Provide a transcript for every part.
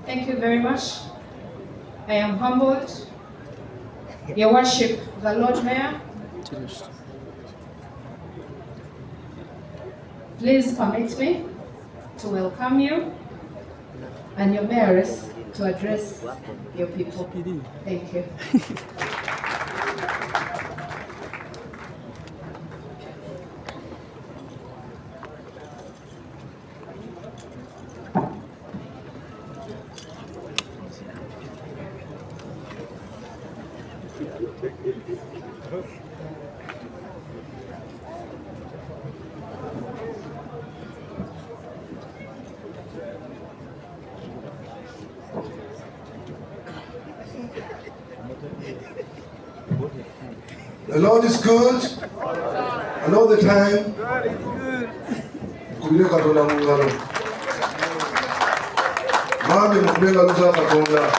Thank you very much. I am humbled. Your Worship, the Lord Mayor, please permit me to welcome you and your Mayoress to address your people. Thank you. The Lord is good, and all the time. Kubire Katonda mu ngalo. Mwami mukube ngalo za Katonda.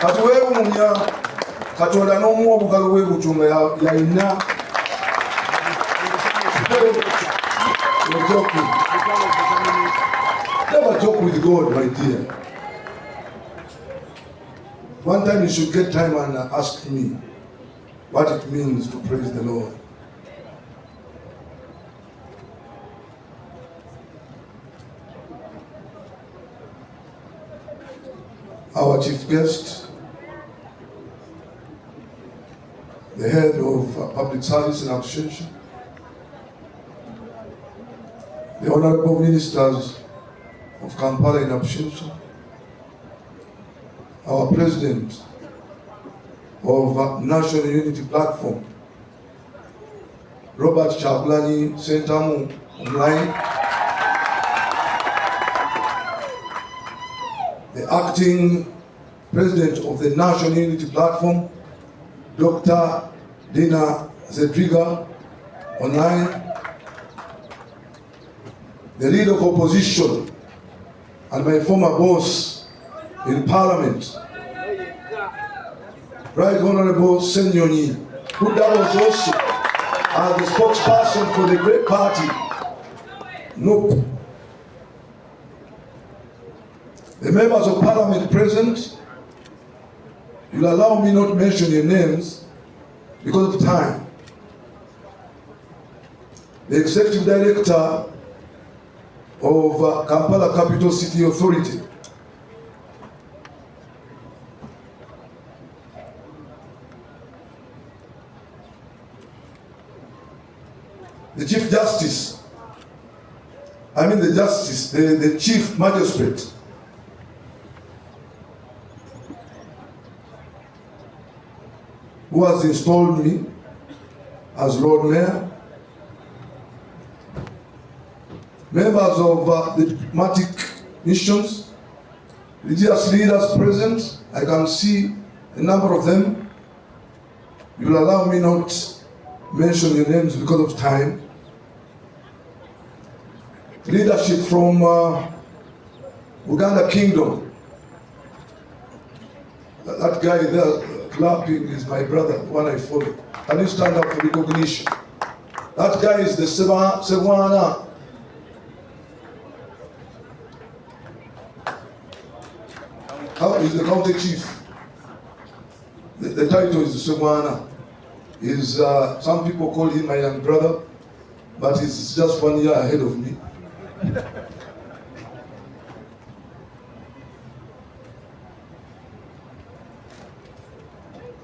Kati weewuunya Katonda n'omuwa obugalo bwe butunga yalina. Never joke with God, my dear. One time you should get time and ask me what it means to praise the Lord. Our chief guest, the head of Public Service and Association, the Honorable Ministers of Kampala and Association, our President of National Unity Platform, Robert Chablani Sentamu online, the Acting President of the National Unity Platform, Dr. Dina Zedriga online, the Leader of Opposition and my former boss in Parliament, Right Honorable Senyonyi, who was also as the spokesperson for the great party. Nope. The members of Parliament present, you'll allow me not to mention your names because of time. The Executive Director of Kampala Capital City Authority, the Chief Justice, the Chief Magistrate, who has installed me as Lord Mayor, members of the diplomatic missions, religious leaders present. I can see a number of them. You will allow me not mention your names because of time. Leadership from Uganda Kingdom. That guy there clapping is my brother, the one I follow. Can you stand up for recognition? That guy is the Sewana. How is the county chief? The title is Sewana. Some people call him my young brother, but he's just 1 year ahead of me.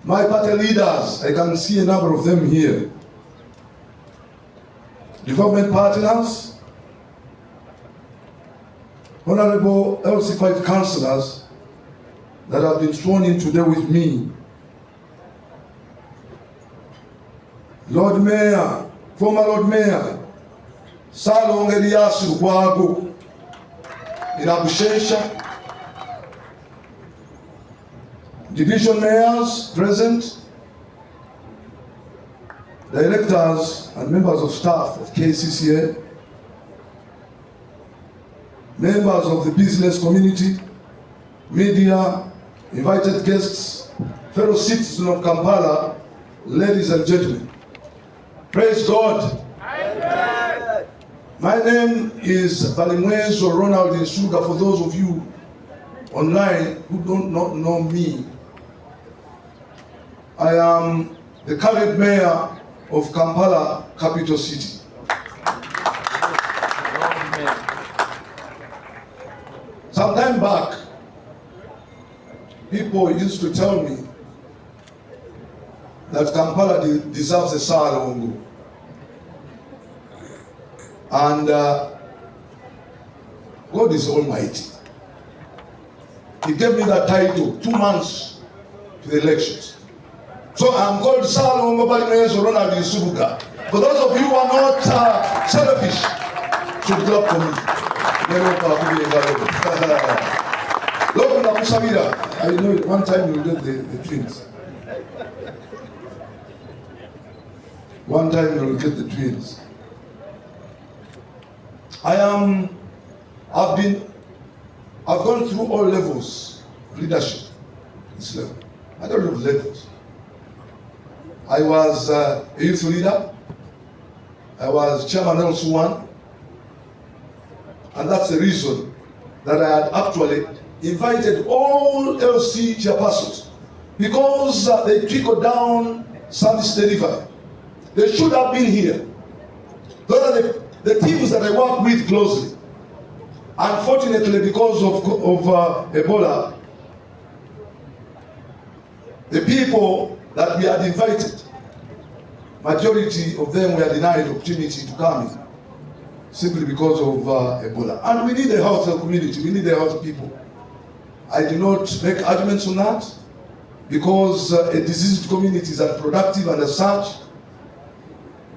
My party leaders, I can see a number of them here. Development partners, Honorable LC5 councillors that have been sworn in today with me. Lord Mayor, former Lord Mayor, Salong Eliasu Kwago in Abushesha, division mayors present, directors and members of staff of KCCA, members of the business community, media, invited guests, fellow citizens of Kampala, ladies and gentlemen. Praise God. Amen. My name is Balimwezo Ronald in Sugar. For those of you online who don't not know me, I am the current mayor of Kampala, capital city. Some time back, people used to tell me that Kampala deserves a Salongo. And God is almighty. He gave me that title 2 months to the elections. So I'm called Salongo Balimwezo Ronald Yusubuka. For those of you who are not selfish, should clap for me. I know one time you'll get the twins. One time you'll get the twins. I've gone through all levels of leadership. This level. I don't know levels. I was a youth leader. I was chairman L1. And that's the reason that I had actually invited all LC chairpersons, because they trickled down service delivery. They should have been here. Those are the teams that I work with closely. Unfortunately, because of Ebola, the people that we had invited, majority of them were denied opportunity to come in, simply because of Ebola. And we need a healthy community, we need a healthy people. I do not make arguments on that, because a diseased community is unproductive, and as such,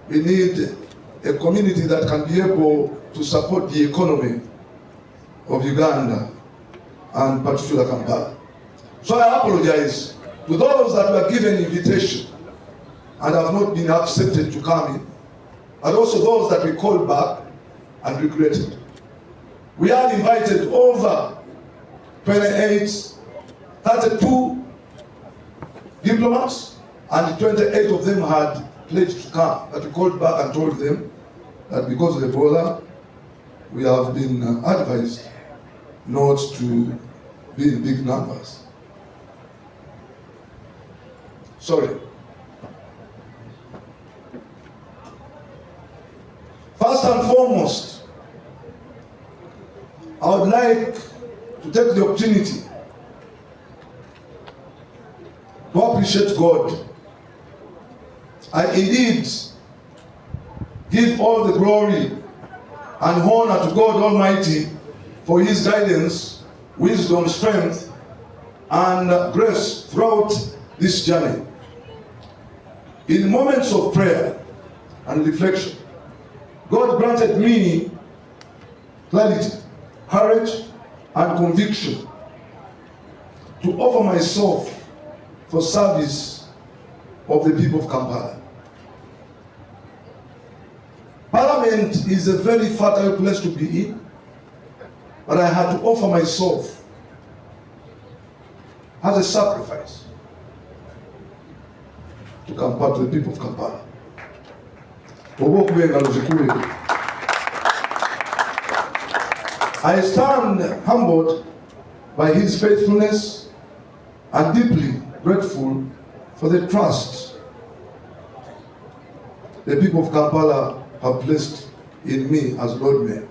we need a community that can be able to support the economy of Uganda, and particularly Kampala. So I apologize to those that were given invitation and have not been accepted to come in, and also those that we called back and regretted. We had invited over 32 diplomats, and 28 of them had pledged to come, but we called back and told them that because of Ebola, we have been advised not to be in big numbers. Sorry. First and foremost, I would like to take the opportunity to appreciate God. I indeed give all the glory and honor to God Almighty for His guidance, wisdom, strength, and grace throughout this journey. In moments of prayer and reflection, God granted me clarity, courage, and conviction to offer myself for service of the people of Kampala. Parliament is a very fertile place to be in, but I had to offer myself as a sacrifice to Kampala, to the people of Kampala. I stand humbled by His faithfulness and deeply grateful for the trust the people of Kampala have placed in me as Lord Mayor.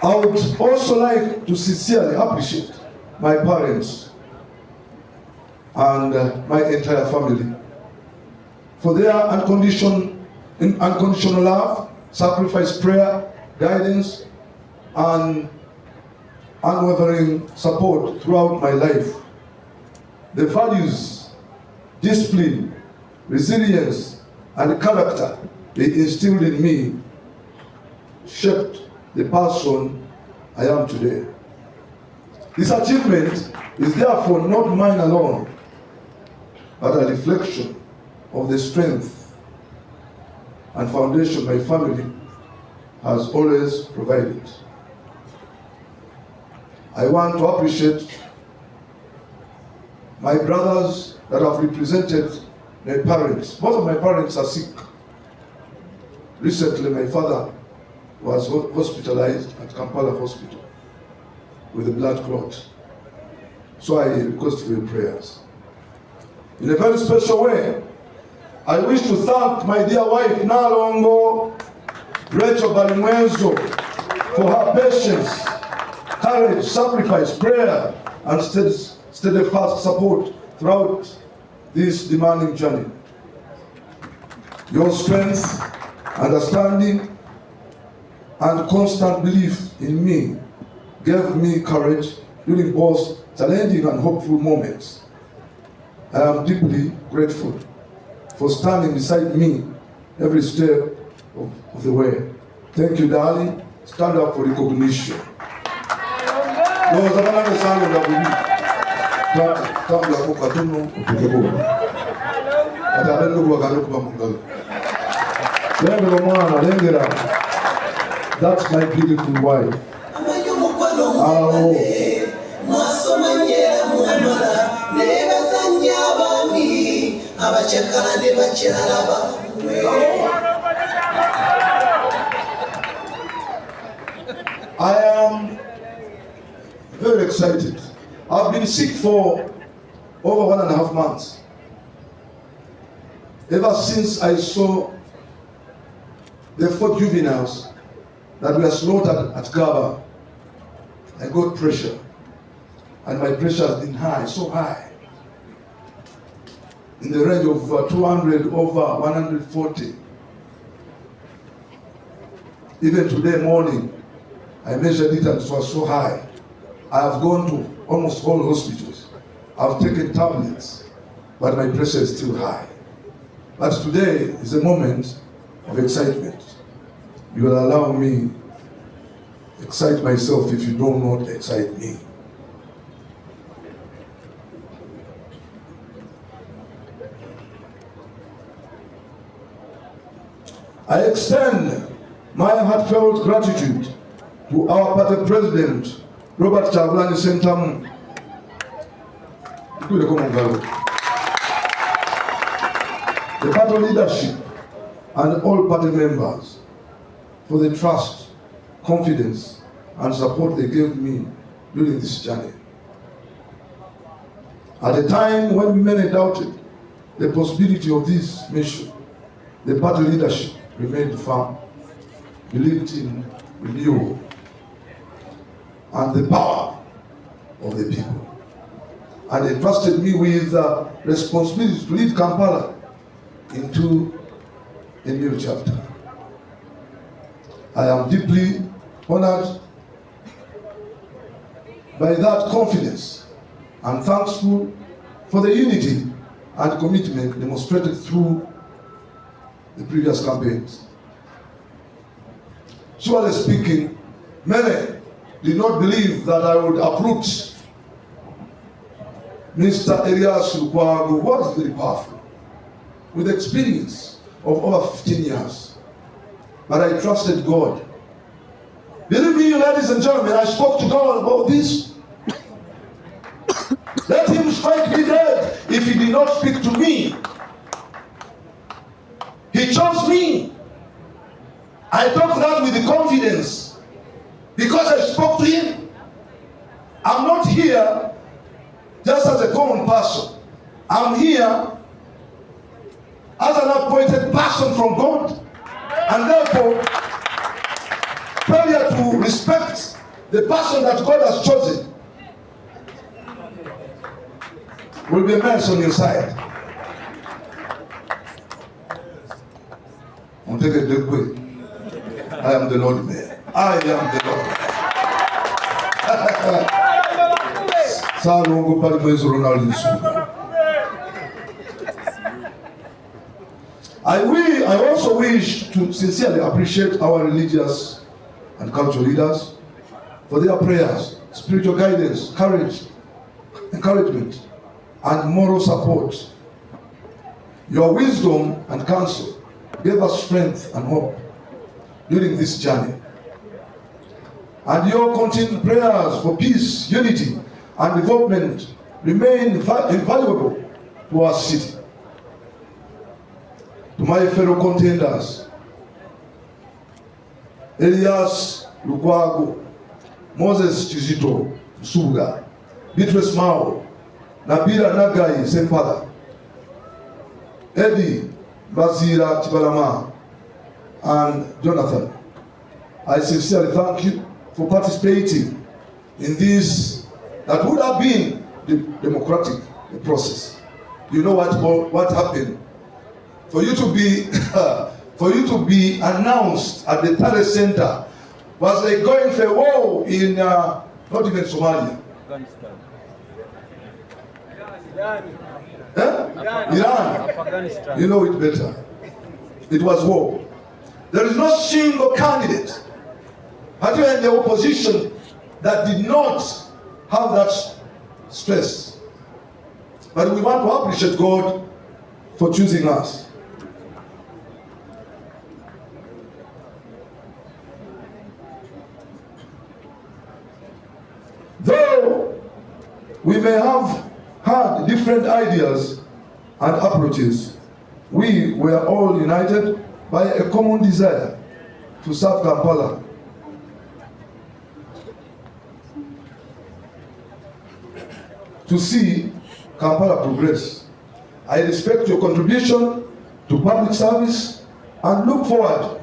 I would also like to sincerely appreciate my parents and my entire family for their unconditional love, sacrifice, prayer, guidance, and unwavering support throughout my life. The values, discipline, resilience, and character they instilled in me shaped the person I am today. This achievement is therefore not mine alone, but a reflection of the strength and foundation my family has always provided. I want to appreciate my brothers that have represented my parents. Both of my parents are sick. Recently, my father was hospitalized at Kampala Hospital with a blood clot. So I request for your prayers. In a very special way, I wish to thank my dear wife, Nalongo Rachel Balimwezo, for her patience, courage, sacrifice, prayer, and steadfast support throughout this demanding journey. Your strength, understanding, and constant belief in me gave me courage during both challenging and hopeful moments. I am deeply grateful for standing beside me every step of the way. Thank you, darling. Stand up for recognition. That's my beautiful wife. I am very excited. I've been sick for over 1.5 months. Ever since I saw the 4 juveniles that were slaughtered at Gaba, I got pressure. And my pressure has been high, so high. In the range of 200 over 140. Even today morning, I measured it and it was so high. I have gone to almost all hospitals. I've taken tablets, but my pressure is still high. But today is a moment of excitement. You will allow me to excite myself if you do not excite me. I extend my heartfelt gratitude to our party president, Robert Chablani Sentamu, the party leadership, and all party members for the trust, confidence, and support they gave me during this journey. At a time when many doubted the possibility of this mission, the party leadership remained firm, believed in renewal and the power of the people. And they trusted me with the responsibility to lead Kampala into a new chapter. I am deeply honored by that confidence and thankful for the unity and commitment demonstrated through the previous campaigns. Surely speaking, many did not believe that I would uproot Mr. Elias Lukwago, who was very powerful, with experience of over 15 years. But I trusted God. Believe me, ladies and gentlemen, I spoke to God about this. Let him strike me dead if he did not speak to me. He chose me. I talk that with confidence because I spoke to him. I'm not here just as a common person. I'm here as an appointed person from God, and therefore failure to respect the person that God has chosen will be a mess on your side. I'll take a deep way. I am the Lord Mayor. I am the Lord Mayor. I also wish to sincerely appreciate our religious and cultural leaders for their prayers, spiritual guidance, courage, encouragement, and moral support. Your wisdom and counsel gave us strength and hope during this journey. And your continued prayers for peace, unity, and development remain invaluable to our city. To my fellow contenders, Elias Lukwago, Moses Chizito Suga, Beatrice Mao, Nabila Nagai Sempala, Eddie Bazira Tibalama, and Jonathan. I sincerely thank you for participating in this that would have been the democratic process. You know what happened? For you to be announced at the Tare Center was like going for a war in not even Somalia. Iran. Afghanistan. You know it better. It was war. There is no single candidate, particularly in the opposition, that did not have that stress. But we want to appreciate God for choosing us. Though we may have had different ideas and approaches, we were all united by a common desire to serve Kampala. To see Kampala progress. I respect your contribution to public service and look forward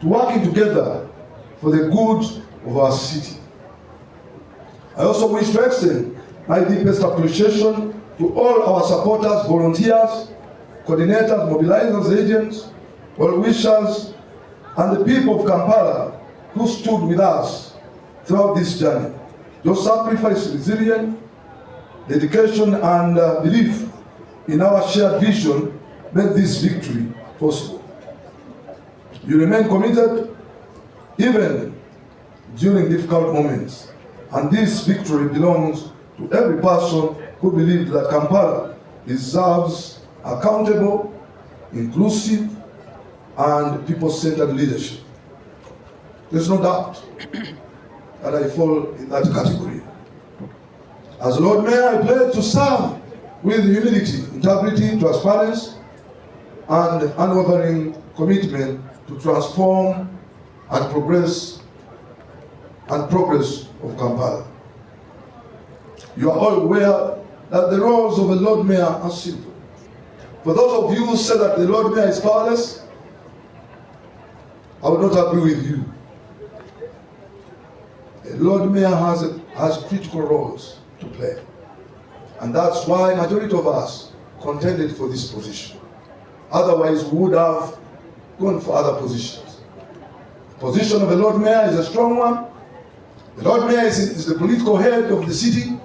to working together for the good of our city. I also wish to extend my deepest appreciation to all our supporters, volunteers, coordinators, mobilizers, agents, well-wishers, and the people of Kampala who stood with us throughout this journey. Your sacrifice, resilience, dedication, and belief in our shared vision made this victory possible. You remain committed even during difficult moments, and this victory belongs to every person who believes that Kampala deserves accountable, inclusive, and people-centered leadership. There's no doubt that I fall in that category. As Lord Mayor, I pledge to serve with humility, integrity, transparency, and unwavering commitment to transform and progress of Kampala. You are all aware that the roles of a Lord Mayor are simple. For those of you who say that the Lord Mayor is powerless, I would not agree with you. The Lord Mayor has critical roles to play. And that's why majority of us contended for this position. Otherwise, we would have gone for other positions. The position of the Lord Mayor is a strong one. The Lord Mayor is the political head of the city.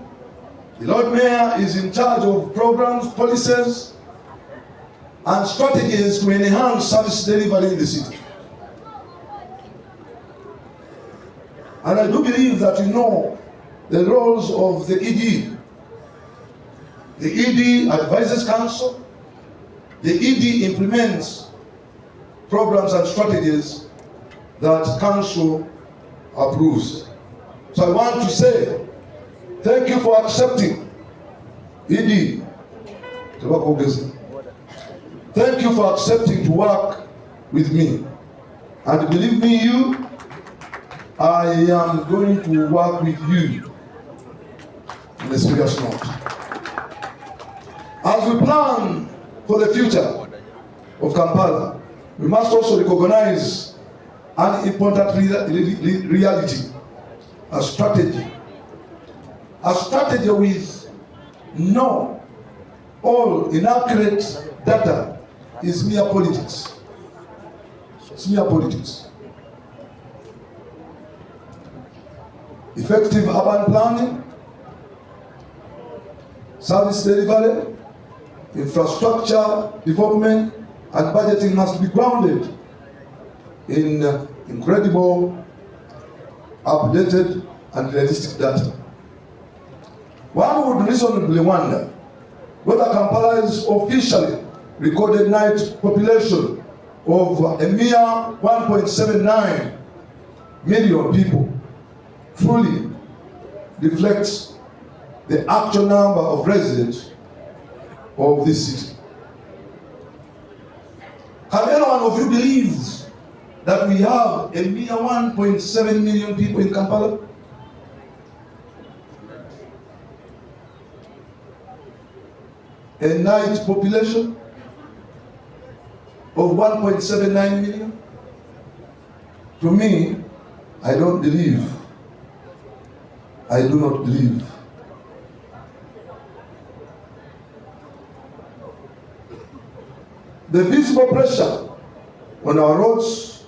The Lord Mayor is in charge of programs, policies, and strategies to enhance service delivery in the city. And I do believe that you know the roles of the ED. The ED advises council. The ED implements programs and strategies that council approves. So I want to say thank you for accepting ED. Thank you for accepting to work with me. And believe me, I am going to work with you in a serious note. As we plan for the future of Kampala, we must also recognize an important reality, a strategy. A strategy with no all inaccurate data is mere politics. It's mere politics. Effective urban planning, service delivery, infrastructure development, and budgeting must be grounded in incredible, updated, and realistic data. One would reasonably wonder whether Kampala's officially recorded night population of a mere 1.79 million people truly reflects the actual number of residents of this city. Can any one of you believe that we have a mere 1.7 million people in Kampala? A night population of 1.79 million? To me, I don't believe. I do not believe. The visible pressure on our roads,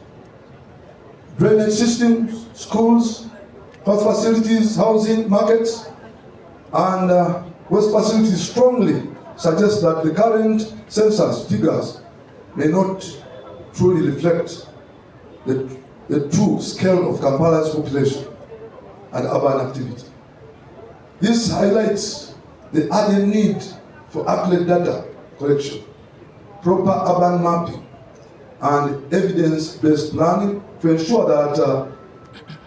drainage systems, schools, health facilities, housing, markets, and waste facilities strongly suggest that the current census figures may not truly reflect the true scale of Kampala's population and urban activity. This highlights the urgent need for accurate data collection, proper urban mapping, and evidence-based planning to ensure that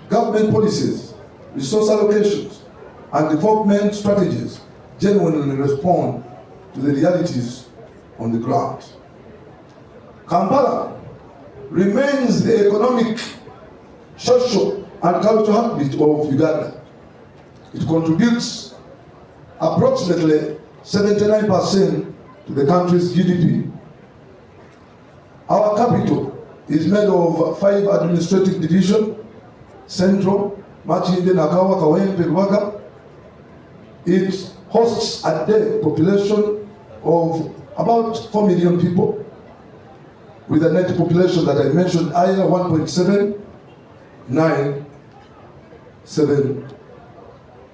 government policies, resource allocations, and development strategies genuinely respond to the realities on the ground. Kampala remains the economic, social, and cultural heartbeat of Uganda. It contributes approximately 79% to the country's GDP. Our capital is made of 5 administrative divisions: Central, Machinde, Nakawa, Kawempe, Rubaga. It hosts a day population of about 4 million people, with a net population that I mentioned earlier, 1.797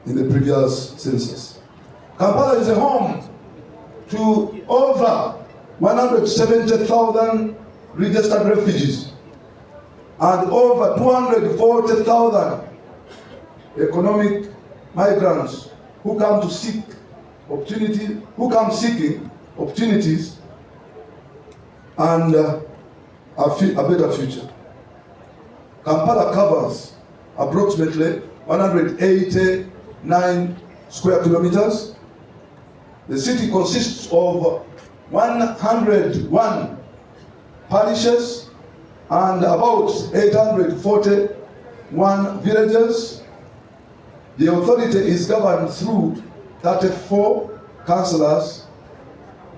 in the previous census. Kampala is a home to over 170,000 registered refugees and over 240,000 economic migrants who come to seek opportunity, who come seeking opportunities and a better future. Kampala covers approximately 189 square kilometers. The city consists of 101 parishes and about 841 villages. The authority is governed through 34 councillors,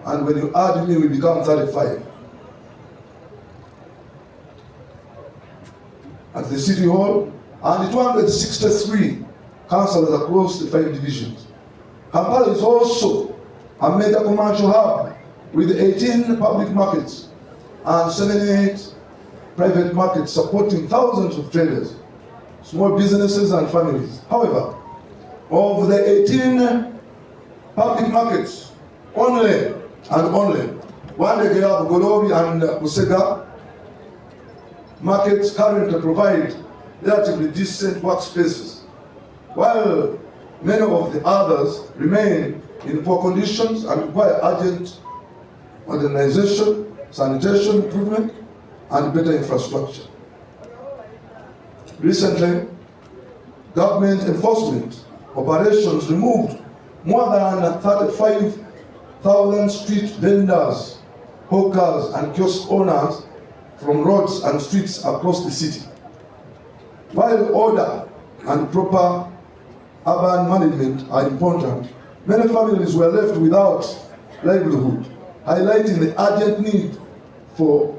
and when you add me, we become 35. At the City Hall, and 263 councillors across the 5 divisions. Kampala is also a major commercial hub with 18 public markets and 78 private markets supporting thousands of traders, small businesses and families. However, of the 18 public markets, only Wandegea, Bugolobi and Busega markets currently provide relatively decent workspaces, while many of the others remain in poor conditions and require urgent modernization, sanitation improvement, and better infrastructure. Recently, government enforcement operations removed more than 35,000 street vendors, hawkers, and kiosk owners from roads and streets across the city. While order and proper urban management are important, many families were left without livelihood, highlighting the urgent need for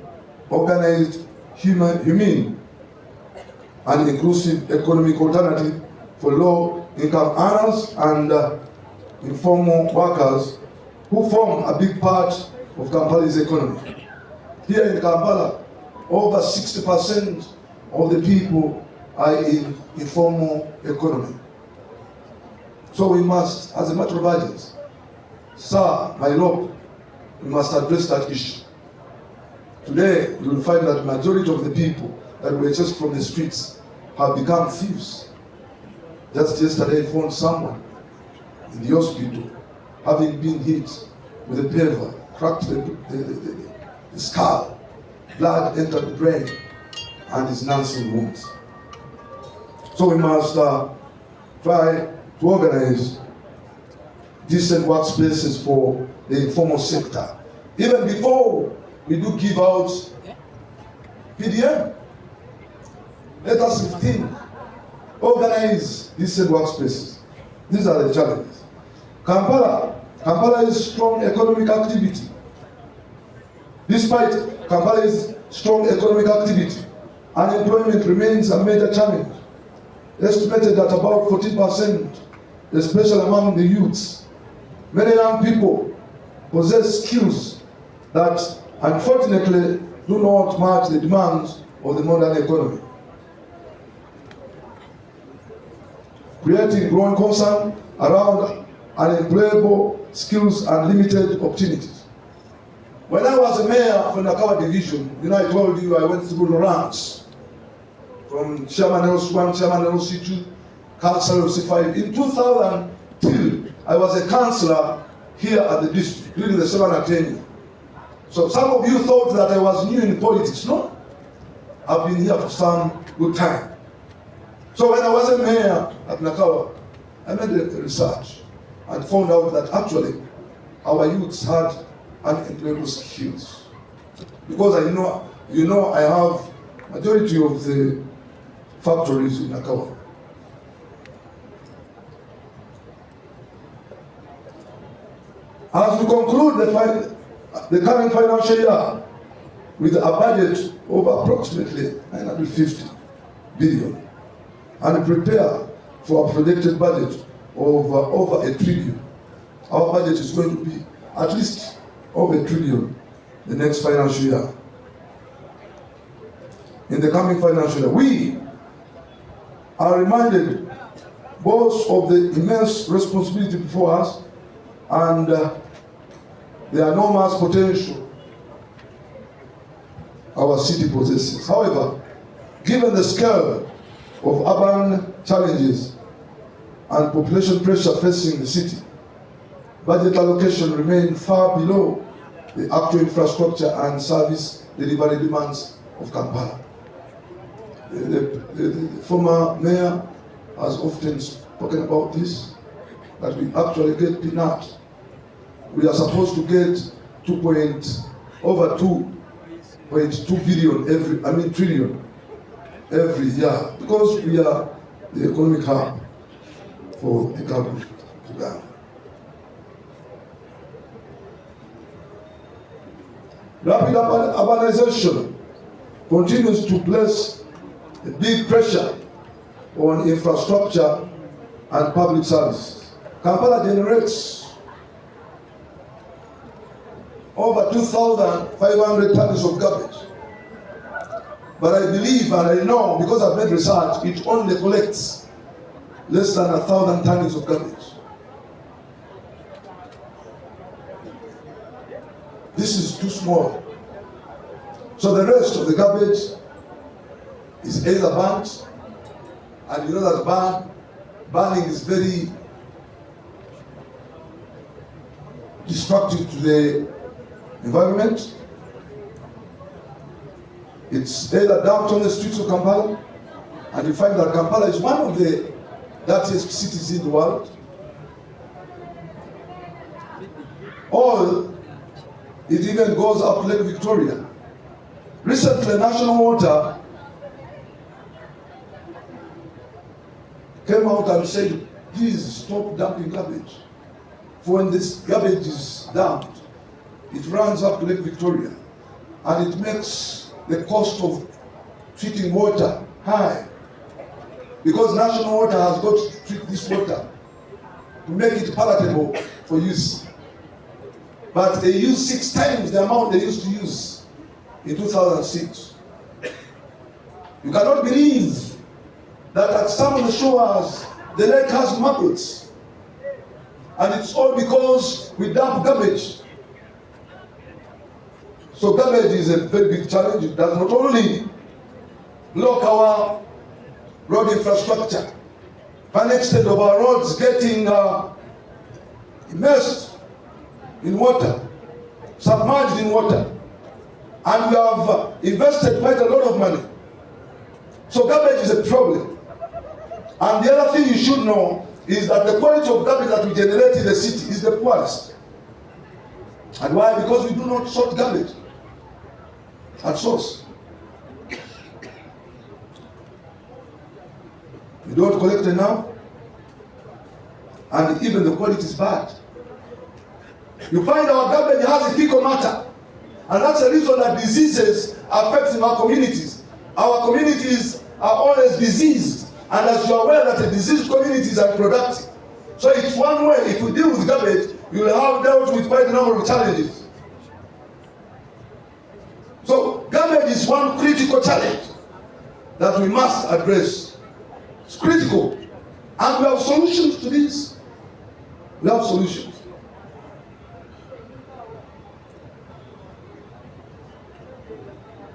organized, humane, and inclusive economic alternative for low-income earners and informal workers who form a big part of Kampala's economy. Here in Kampala, over 60% of the people are in informal economy. So we must, as a matter of urgency, sir, my lord, we must address that issue. Today, you will find that the majority of the people that were chased from the streets have become thieves. Just yesterday, I found someone in the hospital having been hit with a paver, cracked the skull, blood entered the brain, and his nursing wounds. So we must try to organize decent workspaces for the informal sector. Even before we do give out PDM, Let us think, organize decent workspaces. These are the challenges. Kampala is strong economic activity. Despite Kampala's strong economic activity, unemployment remains a major challenge, estimated at about 14%, especially among the youths. Many young people possess skills that unfortunately do not match the demands of the modern economy, creating growing concern around unemployable skills and limited opportunities. When I was a mayor for Nakawa division, I told you I went through the ranks from Chairman LC1, Chairman LC2, Councillor LC5. In 2002, I was a councillor here at the district during the 7th tenure. So some of you thought that I was new in politics. No, I've been here for some good time. So when I was a mayor at Nakawa, I made a research and found out that actually our youths had unemployable skills. Because I have majority of the factories in Nakawa. As we conclude the current financial year with a budget of approximately 950 billion and prepare for a projected budget of over $1 trillion, our budget is going to be at least over $1 trillion the next financial year. In the coming financial year, we are reminded both of the immense responsibility before us and the enormous potential our city possesses. However, given the scale of urban challenges and population pressure facing the city, budget allocation remains far below the actual infrastructure and service delivery demands of Kampala. The former mayor has often spoken about this, that we actually get peanut. We are supposed to get over 2.2 billion trillion every year, because we are the economic hub for the government to Ghana. Rapid urbanization continues to place a big pressure on infrastructure and public services. Kampala generates over 2,500 tons of garbage. But I believe and I know, because I've made research, it only collects less than 1,000 tons of garbage. This is too small. So the rest of the garbage is either burnt, and you know that burning is very destructive to the environment. It's either dumped on the streets of Kampala, and you find that Kampala is one of the dirtiest cities in the world. Or it even goes up to Lake Victoria. Recently, National Water came out and said, please stop dumping garbage. For when this garbage is dumped, it runs up to Lake Victoria, and it makes the cost of treating water high, because National Water has got to treat this water to make it palatable for use. But they use 6 times the amount they used to use in 2006. You cannot believe that at some of the shores, the lake has maggots. And it's all because we dump garbage. So garbage is a very big challenge. It does not only block our road infrastructure, an extent of our roads getting immersed in water, submerged in water. And we have invested quite a lot of money. So garbage is a problem. And the other thing you should know is that the quality of garbage that we generate in the city is the poorest. And why? Because we do not sort garbage at source. You don't collect enough, and even the quality is bad. You find our garbage has a fecal matter, and that's the reason that diseases affect our communities. Our communities are always diseased, and as you are aware that a diseased community is unproductive. So it's one way. If we deal with garbage, you will have dealt with quite a number of challenges. So garbage is one critical challenge that we must address. It's critical, and we have solutions to this. We have solutions.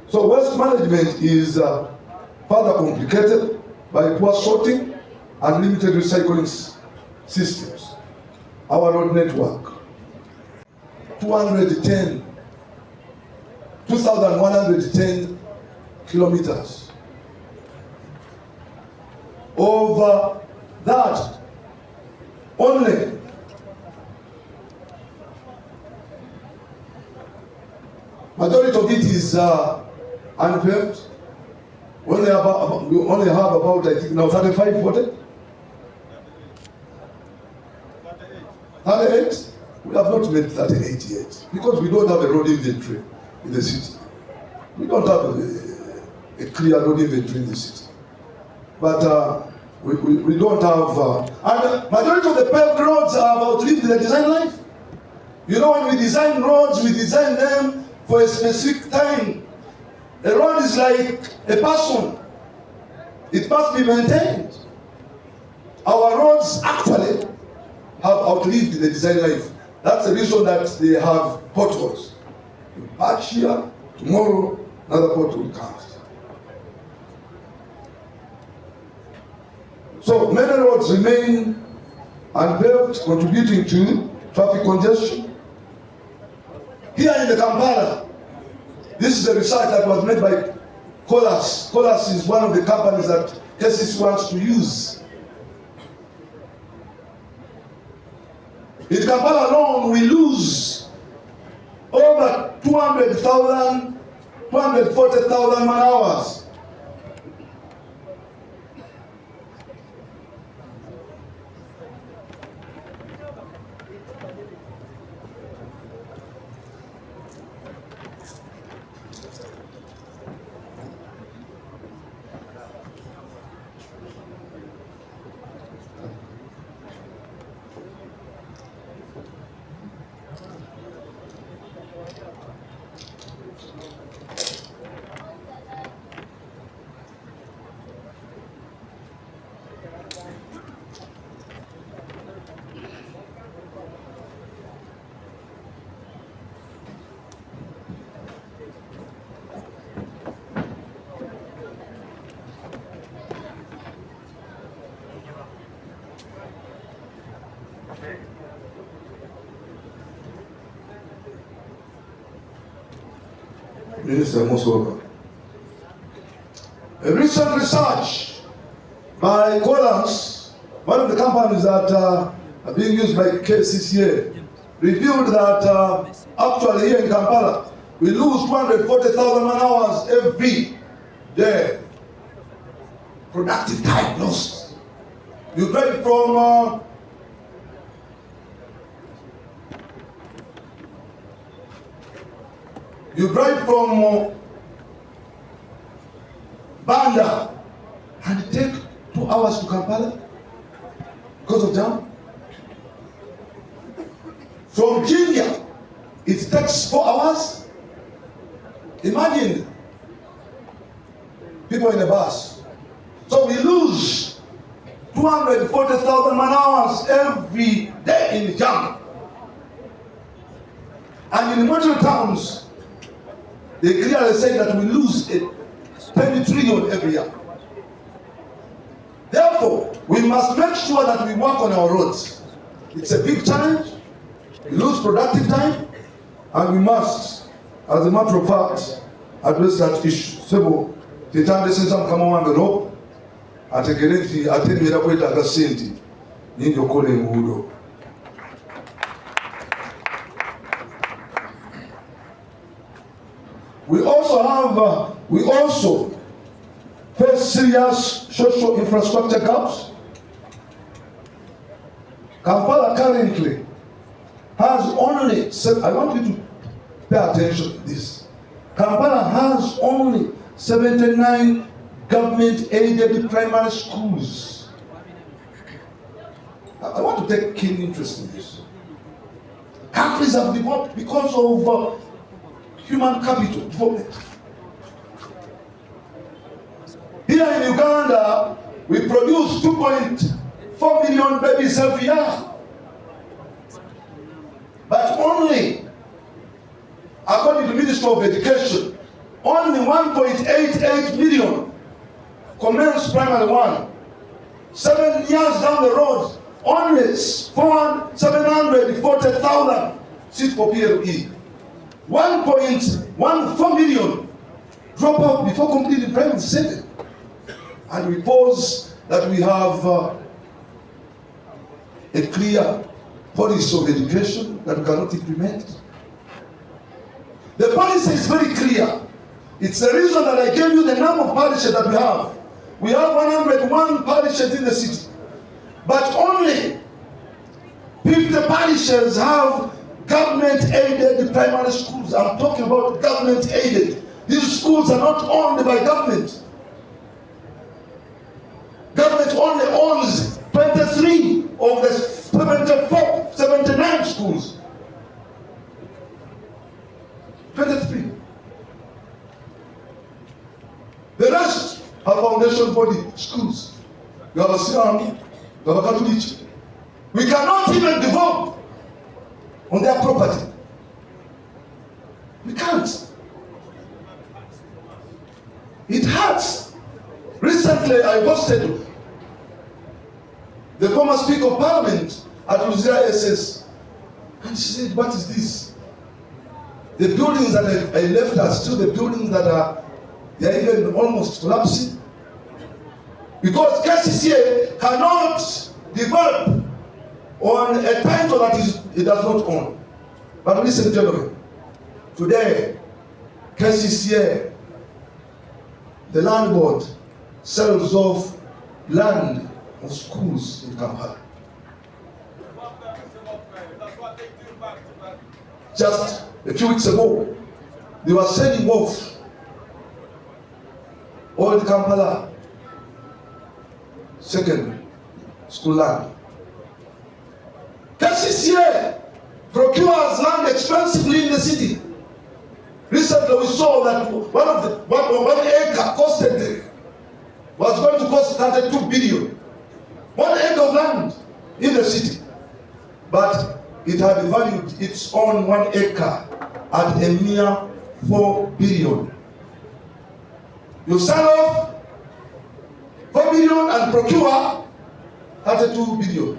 So waste management is further complicated by poor sorting and limited recycling systems. Our road network, 2,110 kilometers. Over that, only majority of it is unpaved. We only have about, I think now 35, 40? 38? We have not made 38 yet, because we don't have a road inventory in the city. We don't have a clear road inventory in the city. But we don't have, and majority of the paved roads have outlived their design life. You know, when we design roads, we design them for a specific time. A road is like a person. It must be maintained. Our roads actually have outlived the design life. That's the reason that they have potholes. You patch here, tomorrow another pothole comes. So many roads remain unpaved, contributing to traffic congestion. Here in the Kampala, this is a research that was made by Colas. Colas is one of the companies that KCC wants to use. In Kampala alone, we lose over 240,000 man hours. Minister, most welcome. A recent research by Colas, one of the companies that are being used by KCCA, revealed that actually here in Kampala, we lose 240,000 man hours every day. Productive time lost. You drive from Banda and take 2 hours to Kampala because of jam. From Kenya, it takes 4 hours. Imagine people in a bus. So we lose 240,000 man hours every day in the jam. And in monetary terms, they clearly say that we lose 20 trillion every year. Therefore, we must make sure that we work on our roads. It's a big challenge. We lose productive time, and we must, as a matter of fact, address that issue. So, titande senza mkama wange no, ategereti atemera kweta agasenti, ninjo kole ngudo. We also face serious social infrastructure gaps. Kampala currently has only, I want you to pay attention to this. Kampala has only 79 government-aided primary schools. I want to take keen interest in this. Countries have developed because of human capital development. Here in Uganda, we produce 2.4 million babies every year. But only, according to the Ministry of Education, only 1.88 million commence primary one. 7 years down the road, only 740,000 sit for PLE. 1.14 million drop out before completing primary 7. And we pose that we have a clear policy of education that we cannot implement. The policy is very clear. It's the reason that I gave you the number of parishes that we have. We have 101 parishes in the city, but only 50 parishes have government-aided primary schools. I'm talking about government-aided. These schools are not owned by government. Government only owns 23 of the 79 schools. 23. The rest are foundation body schools. You have Esira, you have Catholic. We cannot even develop on their property. We can't. It hurts. Recently, I hosted the former Speaker of Parliament at Esira SS, and she said, "What is this? The buildings that I left are still the buildings that are even almost collapsing, because KCCA cannot develop on a title that it does not own." But listen, gentlemen, today KCCA, the land board, sells off land of schools in Kampala. Just a few weeks ago, they were selling off old Kampala second school land. KCCA procures land expensively in the city. Recently we saw that one acre was going to cost 32 billion. 1 acre of land in the city. But it had valued its own 1 acre at a mere 4 billion. You sell off 4 billion and procure 32 billion.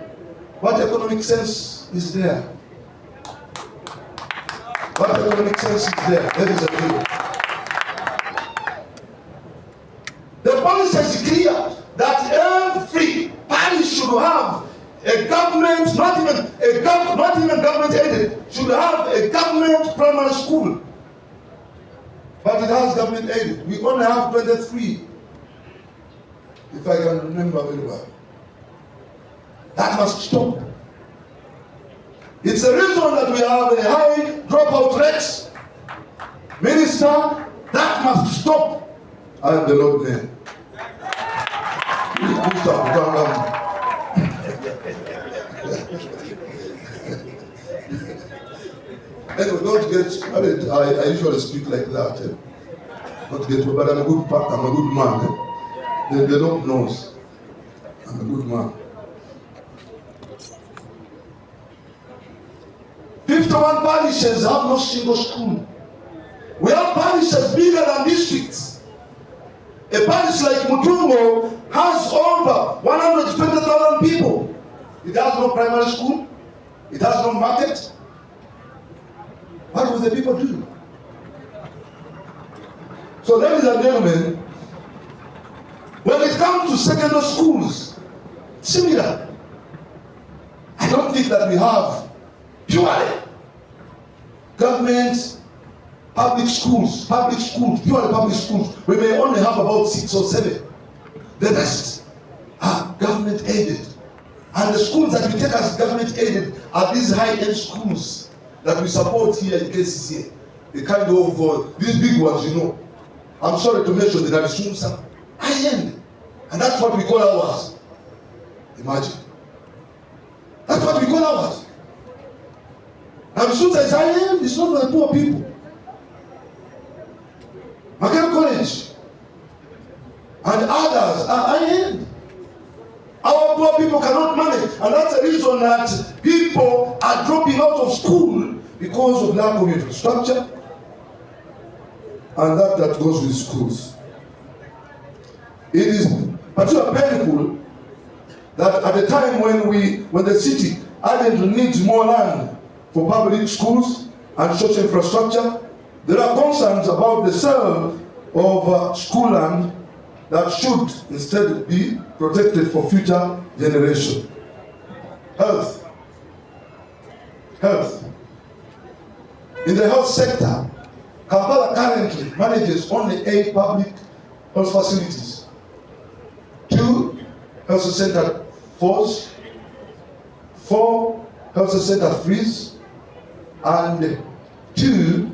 What economic sense is there? What economic sense is there? There is a bill. The policy is clear that every parish should have a government, not even government aided, should have a government primary school. But it has government aided. We only have 23, if I can remember very well. That must stop. It's the reason that we have a high dropout rate. Minister, that must stop. I am the Lord man. Anyway, don't get married. I usually speak like that. Not get, but I'm a good man. The Lord knows. I'm a good man. 51 parishes have no single school. We have parishes bigger than districts. A parish like Mutumbo has over 120,000 people. It has no primary school. It has no market. What will the people do? So, ladies and gentlemen, when it comes to secondary schools, similar. I don't think that we have purely government public schools, purely public schools. We may only have about 6 or 7. The rest are government aided. And the schools that we take as government aided are these high-end schools that we support here in KCCA. The kind of, these big ones, you know. I'm sorry to mention that there is some high-end. And that's what we call ours. Imagine. That's what we call ours. And Susa is high-end, it's not for the poor people. Makere College and others are high-end. Our poor people cannot manage, and that's the reason that people are dropping out of school because of lack of infrastructure, and that goes with schools. It is particularly painful that at the time when the city urgently needs more land for public schools and social infrastructure, there are concerns about the sale of school land that should instead be protected for future generations. Health. In the health sector, Kampala currently manages only 8 public health facilities. 2 health center 4s, 4 health center 3s, and 2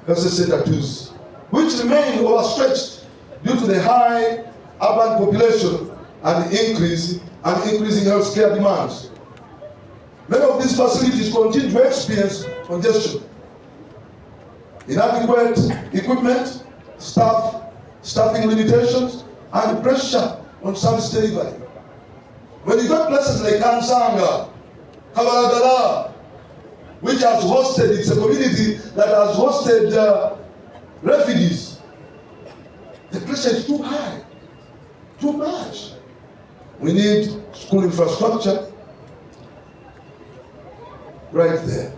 health center 2s, which remain overstretched due to the high urban population and increasing healthcare demands. Many of these facilities continue to experience congestion, inadequate equipment, staffing limitations, and pressure on service delivery. When you go to places like Kansanga, Kabalagala, which has hosted, it's a community that has hosted refugees, the pressure is too high, too much. We need school infrastructure right there.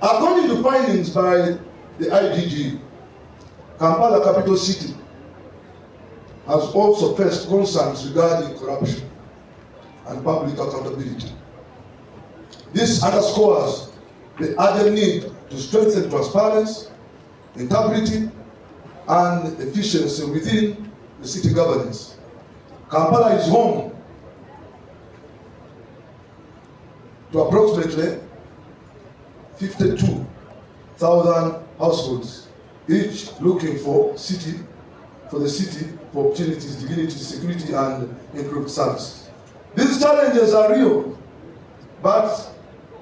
According to findings by the IGG, Kampala capital city has also faced concerns regarding corruption and public accountability. This underscores the urgent need to strengthen transparency, integrity, and efficiency within the city governance. Kampala is home to approximately 52,000 households, each looking for the city for opportunities, dignity, security, and improved services. These challenges are real, but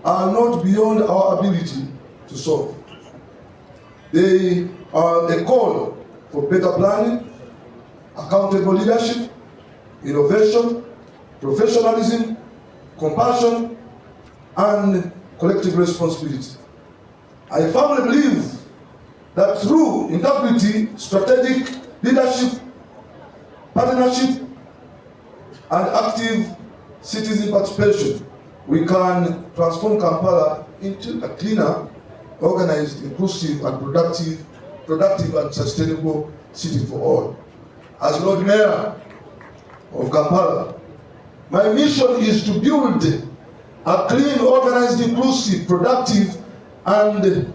are not beyond our ability to solve. They are a call for better planning, accountable leadership, innovation, professionalism, compassion, and collective responsibility. I firmly believe that through integrity, strategic leadership, partnership, and active citizen participation, we can transform Kampala into a cleaner, organized, inclusive, and productive and sustainable city for all. As Lord Mayor of Kampala, my mission is to build a clean, organized, inclusive, productive, and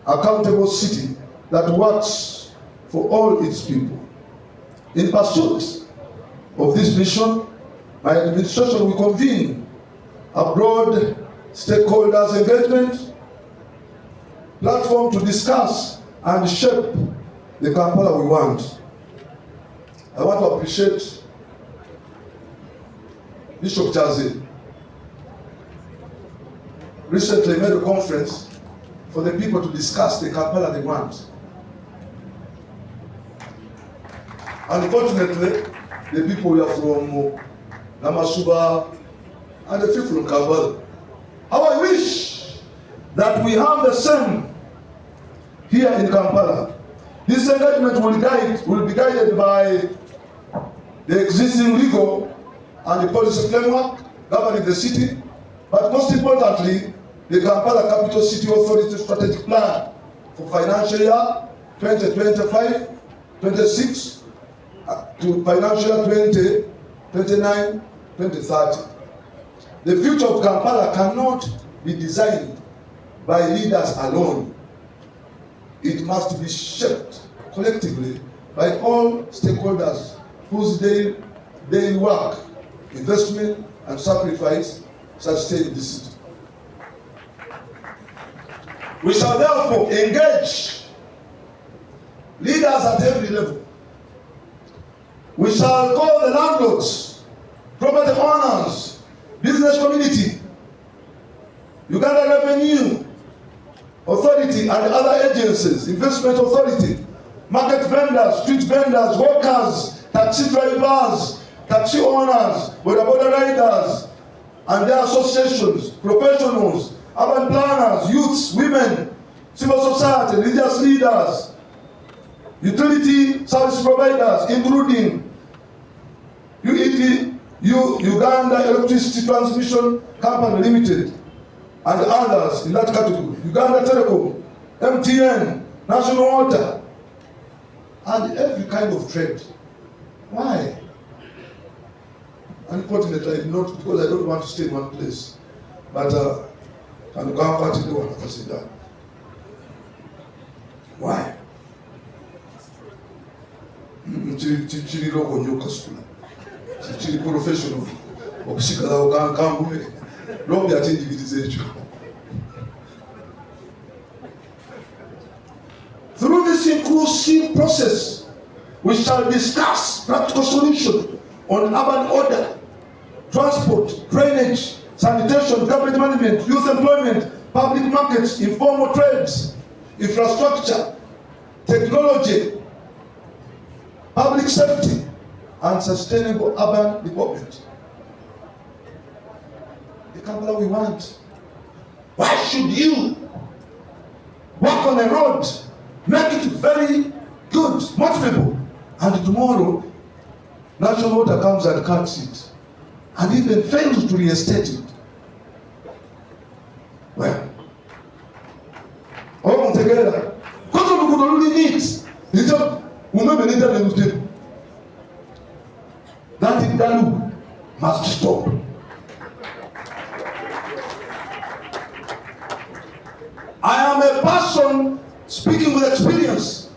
accountable city that works for all its people. In pursuit of this mission, my administration will convene a broad stakeholders engagement platform to discuss and shape the Kampala we want. I want to appreciate Bishop Chazi. Recently made a conference for the people to discuss the Kampala they want. Unfortunately, the people were from Namasuba and the people from Kampala. How I wish that we have the same here in Kampala. This engagement will be guided by the existing legal and the policy framework governing the city, but most importantly, the Kampala Capital City Authority Strategic Plan for financial year 2025-26 to financial year 2029-2030. The future of Kampala cannot be designed by leaders alone. It must be shaped collectively by all stakeholders whose daily work, investment, and sacrifice sustain the city. We shall therefore engage leaders at every level. We shall call the landlords, property owners, business community, Uganda Revenue Authority and other agencies, investment authority, market vendors, street vendors, workers, taxi drivers, taxi owners, border riders, and their associations, professionals, urban planners, youths, women, civil society, religious leaders, utility service providers, including UET, Uganda Electricity Transmission Company Limited, and others in that category, Uganda Telecom, MTN, National Water, and every kind of trade. Why? Unfortunately, not because I don't want to stay in one place, but and party do want to consider. Why? Chiri logo nyoka sula. Chiri professional. Okushika la kambume. Long ya individuals. Through this inclusive process, we shall discuss practical solutions on urban order, transport, drainage, sanitation, government management, youth employment, public markets, informal trades, infrastructure, technology, public safety, and sustainable urban development. The Kampala we want. Why should you walk on a road, make it very good, multiple, and tomorrow National Water comes and cuts it, and even fails to reinstate it? Well, all together, because of the good needs, it's just women need to that in Dalu must stop. I am a person speaking with experience.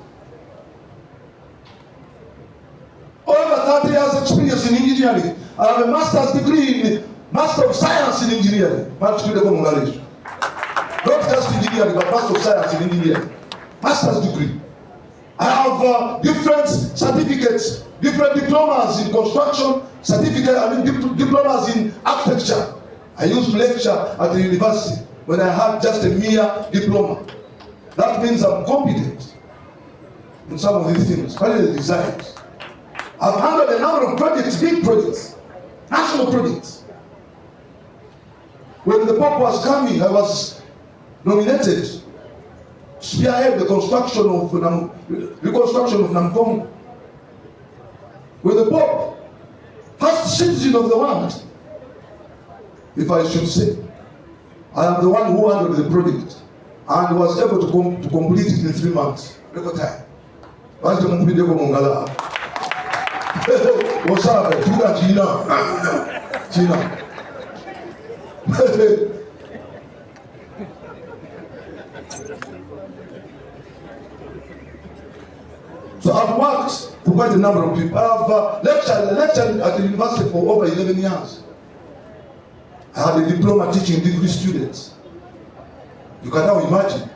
Over 30 years experience in engineering. I have a master's degree in Master of Science in Engineering. Not just engineering, but Master of Science in Engineering. Master's degree. I have different certificates, different diplomas in construction, diplomas in architecture. I used to lecture at the university when I had just a mere diploma. That means I'm competent in some of these things, especially the designs. I've handled a number of projects, big projects, national projects. When the Pope was coming, I was nominated to spearhead the construction of reconstruction of Namkong. When the Pope, first citizen of the world, if I should say, I am the one who handled the project and was able to complete it in 3 months. Record time. What's the movie? What's up? China. So I've worked for quite a number of people. I've lectured at the university for over 11 years. I had a diploma teaching degree students. You can now imagine.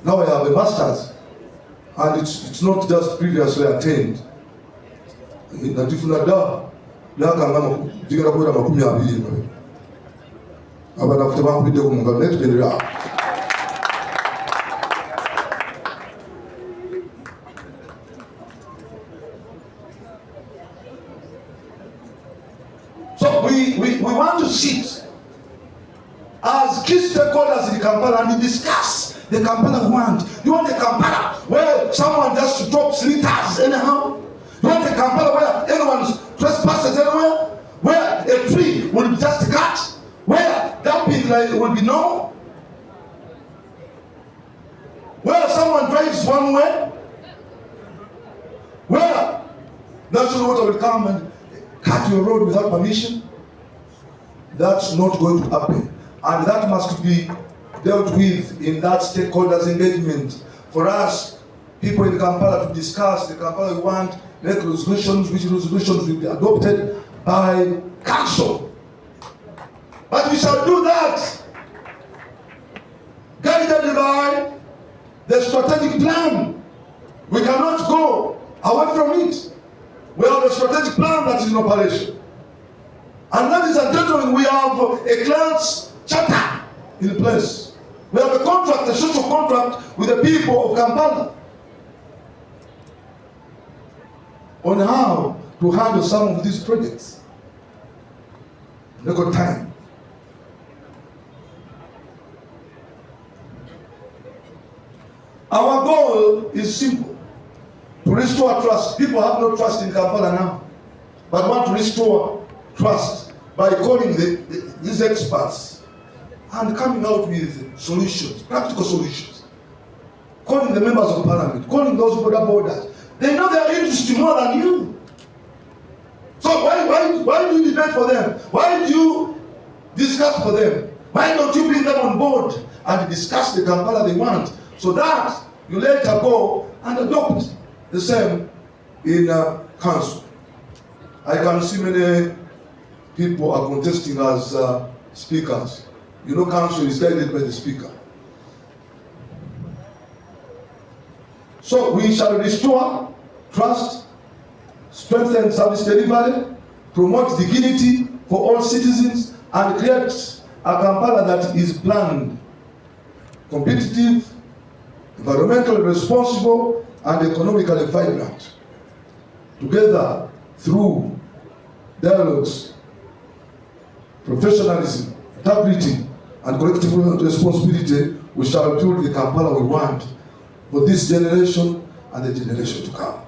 Now I have a master's, and it's not just previously attained. So we want to sit as key stakeholders in Kampala and discuss the Kampala we want. You want a Kampala where someone just drops litters anyhow? You want a Kampala where anyone trespasses anywhere? Where a tree will be just cut? Where dumping will be no? Where someone drives one way? Where National Water will come and cut your road without permission? That's not going to happen. And that must be dealt with in that stakeholders engagement. For us, people in Kampala, to discuss the Kampala we want make resolutions, which resolutions will be adopted by council. But we shall do that guided by the strategic plan. We cannot go away from it. We have a strategic plan that is in operation. And ladies and gentlemen, we have a class charter in place. We have a contract, a social contract with the people of Kampala on how to handle some of these projects. They got time. Our goal is simple: to restore trust. People have no trust in Kampala now, but want to restore trust by calling these experts and coming out with solutions, practical solutions. Calling the members of parliament, calling those border borders. They know their interest more than you. So why do you debate for them? Why do you discuss for them? Why don't you bring them on board and discuss the Kampala they want, so that you later go and adopt the same in council? I can see many people are contesting as speakers. You know, council is guided by the speaker. So we shall restore trust, strengthen service delivery, promote dignity for all citizens, and create a Kampala that is planned, competitive, environmentally responsible, and economically vibrant. Together, through dialogues, professionalism, integrity, and collective responsibility, we shall build the Kampala we want for this generation and the generation to come.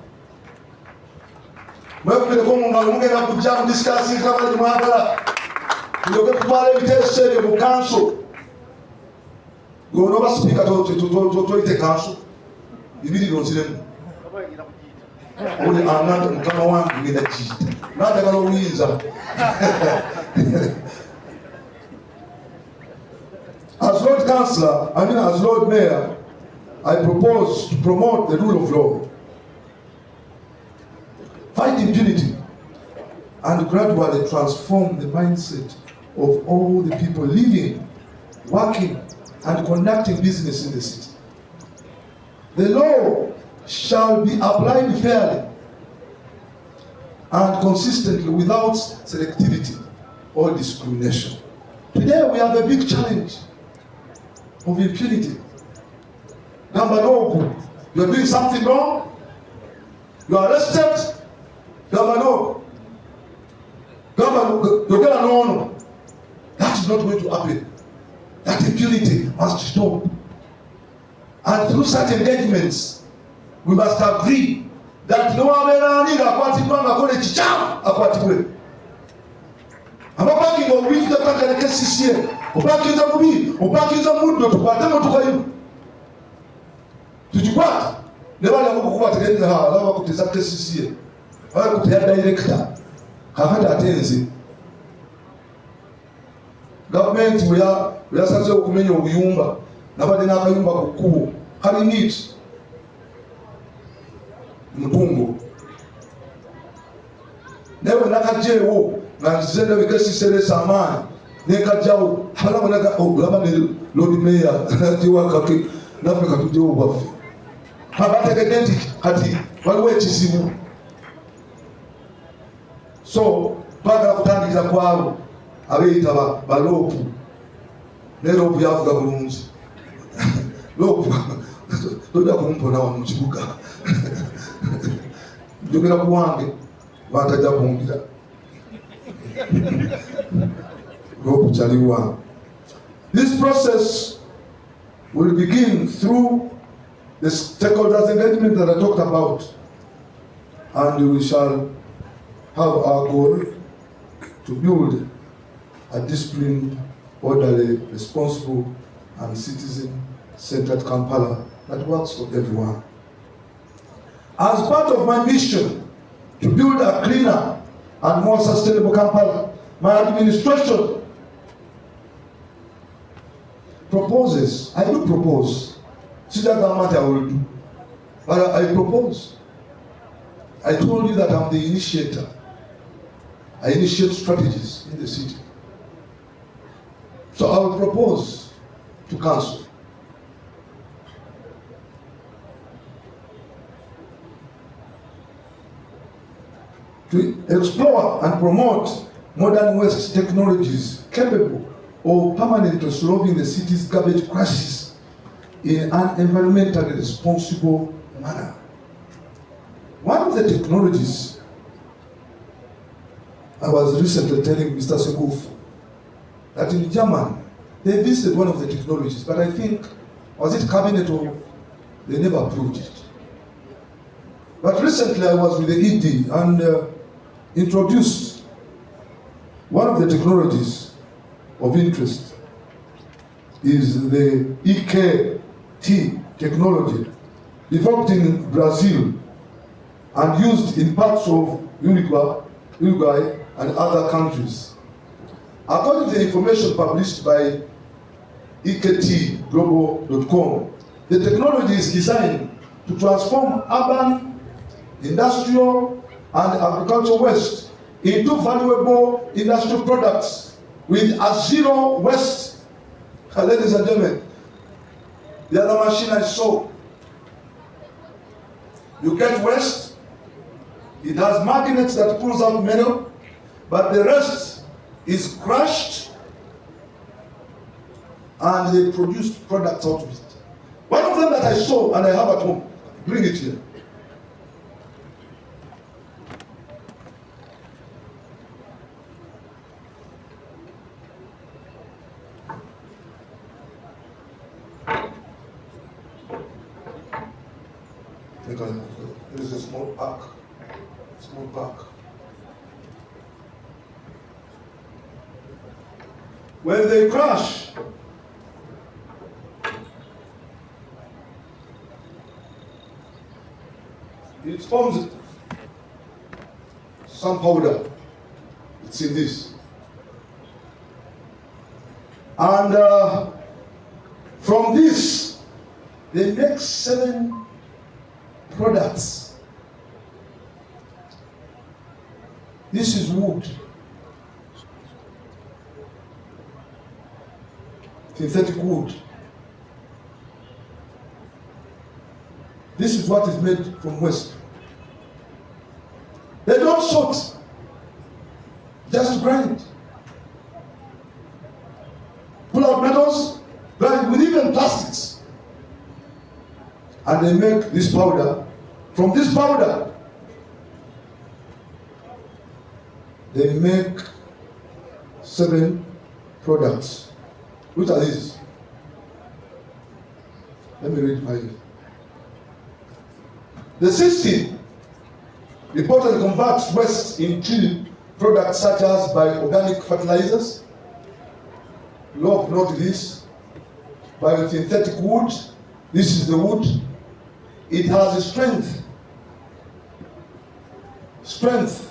As Lord Councillor, as Lord Mayor, I propose to promote the rule of law, fight impunity, and gradually transform the mindset of all the people living, working, and conducting business in the city. The law shall be applied fairly and consistently without selectivity or discrimination. Today we have a big challenge of impunity. Number no, you are doing something wrong, you are arrested, number no, you get an honor. That is not going to happen. That impunity must stop. And through such engagements, we must agree that no one will akwatibwe. Amabakinga obuyinza takaleka CCM, obakinza mubi, obakinza muddo tukwatemu tukayo. Tukikwata ne bali abakukwata genda laba kuteza CCM. Bali kutya director. Kakati atenze. Government yasaze okumenya obuyumba nabadde n'akayumba ku kkubo kali neat mutungo newe nakajeewo nga nzize nebekesiseresa amaanyi nekajjawo abalabonaga olaba ne Lord Mayor nagiwakake naffe katujjewo bwaffe abategedde nti kati waliwo ekizibu. So twagala kutandikira kwabo abeeyita baloopu ne loopu yavuga bulungi loopu tojja kumpona wano mu kibuga njogera ku wange bantajja kumpira loopu kyali wange. This process will begin through the stakeholders engagement that I talked about, and we shall have our goal to build a disciplined, orderly, responsible, and citizen-centered Kampala that works for everyone. As part of my mission to build a cleaner and more sustainable Kampala, my administration proposes, I do propose, see that government I will do, but I propose I told you that I'm the initiator. I initiate strategies in the city. So I will propose to council to explore and promote modern waste technologies capable of permanently solving the city's garbage crisis in an environmentally responsible manner. One of the technologies, I was recently telling Mr. Seguf that in Germany, they visited one of the technologies, but I think, was it cabinet or they never approved it. But recently I was with the ED and introduced one of the technologies of interest is the EKT technology, developed in Brazil and used in parts of Uruguay and other countries. According to the information published by ektglobal.com, the technology is designed to transform urban, industrial, and agricultural waste into valuable industrial products with a zero waste. Ladies and gentlemen, the other machine I saw, you get waste, it has magnets that pulls out metal, but the rest is crushed and they produce products out of it. One of them that I saw and I have at home, bring it here. There is a small pack. Small pack. When they crash, it forms some powder. It's in this. And from this, they make 7 products. This is wood, synthetic wood. This is what is made from waste. They don't sort, just grind. Pull out metals, grind with even plastics. And they make this powder. From this powder, they make 7 products. Which are these? Let me read my. The system reportedly converts waste into products such as bioorganic fertilizers, note this, biosynthetic wood. This is the wood. It has a strength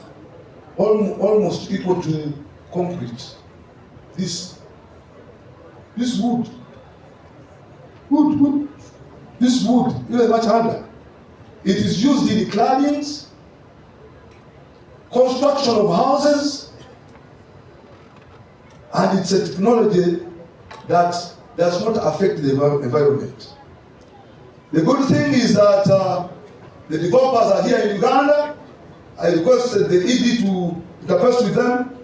almost equal to concrete. This wood. This wood is much harder. It is used in claddings, construction of houses, and it's a technology that does not affect the environment. The good thing is that the developers are here in Uganda. I requested the ED to interface with them,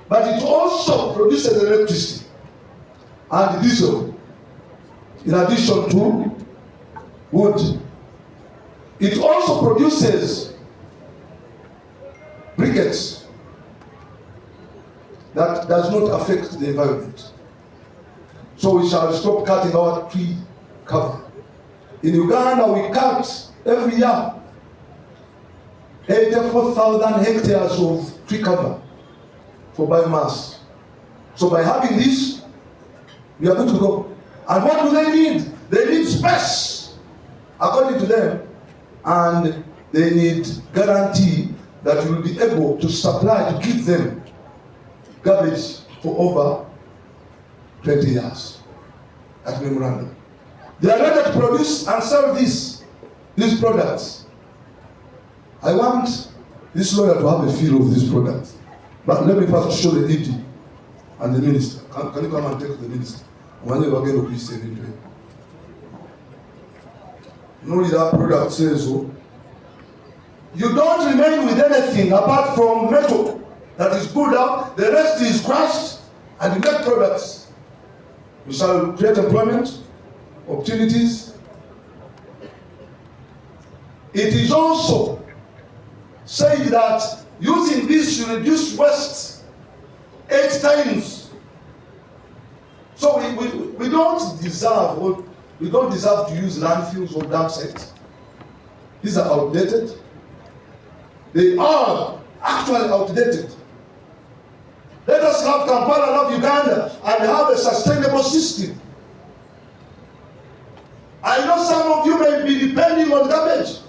but it also produces electricity and diesel in addition to wood. It also produces briquettes that does not affect the environment. So we shall stop cutting our tree cover. In Uganda, we cut every year 84,000 hectares of tree cover for biomass. So by having this, we are good to go. And what do they need? They need space, according to them, and they need guarantee that you will be able to supply, to give them garbage for over 20 years at memorandum. They are ready to produce and sell these products I want this lawyer to have a feel of this product. But let me first show the ED and the minister. Can you come and take the minister? Only that product says so. You don't remain with anything apart from metal that is pulled out, the rest is crushed, and you make products. We shall create employment, opportunities. It is also said that using this you reduce waste 8 times. So we don't deserve to use landfills or dump sites. These are outdated. They are actually outdated. Let us love Kampala, love Uganda, and have a sustainable system. I know some of you may be depending on garbage,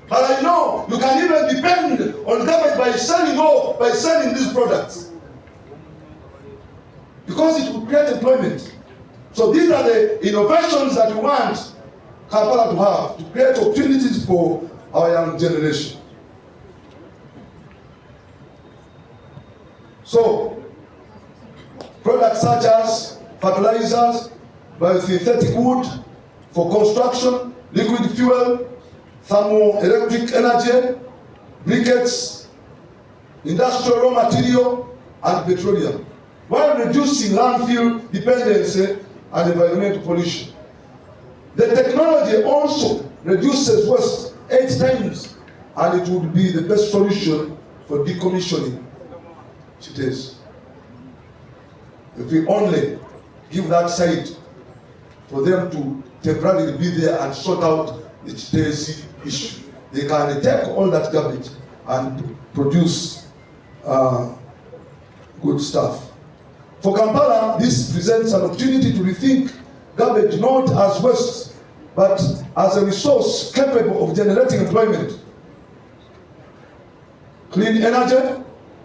but I know you can even depend on garbage by selling these products, because it will create employment. So these are the innovations that we want Kampala to have, to create opportunities for our young generation. So, products such as fertilizers, biosynthetic wood for construction, liquid fuel, thermoelectric energy, briquettes, industrial raw material, and petroleum, while reducing landfill dependency and environmental pollution. The technology also reduces waste 8 times, and it would be the best solution for decommissioning cities. If we only give that site for them to temporarily be there and sort out the Chitesi issue, they can take all that garbage and produce good stuff. For Kampala, this presents an opportunity to rethink garbage not as waste, but as a resource capable of generating employment. Clean energy,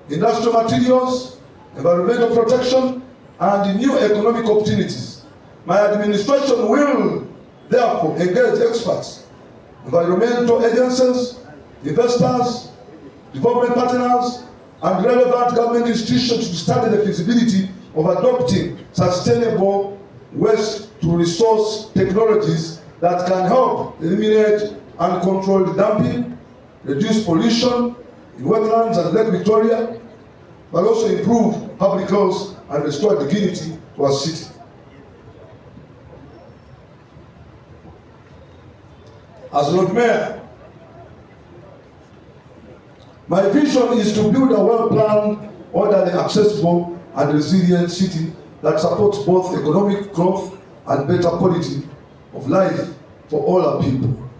industrial materials, environmental protection, and new economic opportunities. My administration will therefore engage experts, environmental agencies, investors, development partners, and relevant government institutions to study the feasibility of adopting sustainable waste-to-resource technologies that can help eliminate uncontrolled dumping, reduce pollution in wetlands and Lake Victoria, but also improve public health and restore dignity to our city. As Lord Mayor, my vision is to build a well-planned, orderly, accessible, and resilient city that supports both economic growth and better quality of life for all our people.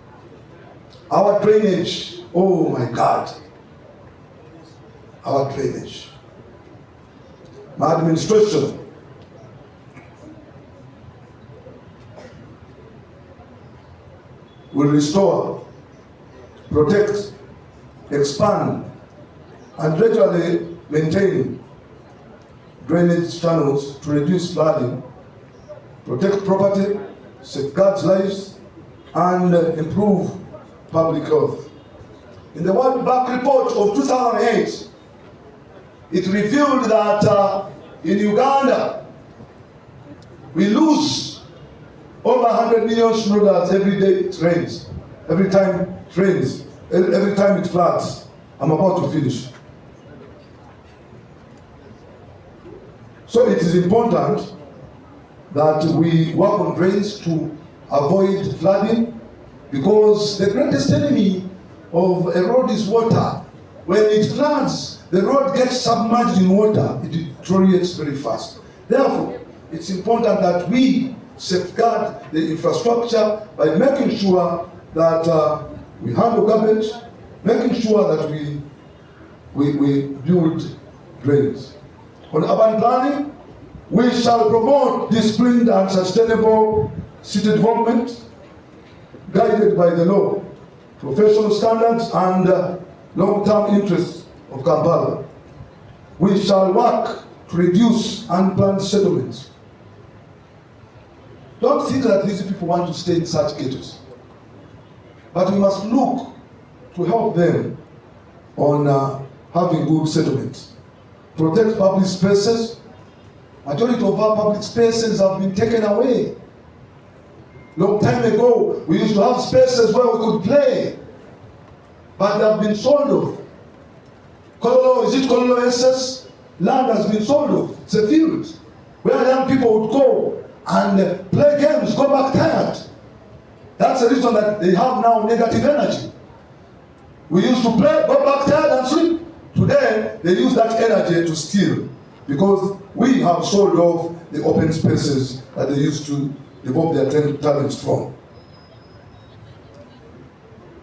Our drainage, oh my God, our drainage. My administration will restore, protect, expand, and regularly maintain drainage channels to reduce flooding, protect property, safeguard lives, and improve public health. In the World Bank report of 2008, it revealed that in Uganda, we lose over 100 million dollars every day it rains, every time it rains, every time it floods. I'm about to finish. So it is important that we work on drains to avoid flooding, because the greatest enemy of a road is water. When it floods, the road gets submerged in water, it deteriorates very fast. Therefore, it's important that we safeguard the infrastructure by making sure that we handle garbage, making sure that we build drains. On urban planning, we shall promote disciplined and sustainable city development guided by the law, professional standards, and long-term interests of Kampala. We shall work to reduce unplanned settlements. Don't think that these people want to stay in such ghettos. But we must look to help them on having good settlements. Protect public spaces. Majority of our public spaces have been taken away. Long time ago, we used to have spaces where we could play, but they have been sold off. Kololo, is it Kololo SS? Land has been sold off. It's a field where young people would go and play games, go back tired. That's the reason that they have now negative energy. We used to play, go back tired and sleep. Today, they use that energy to steal, because we have sold off the open spaces that they used to develop their talents from.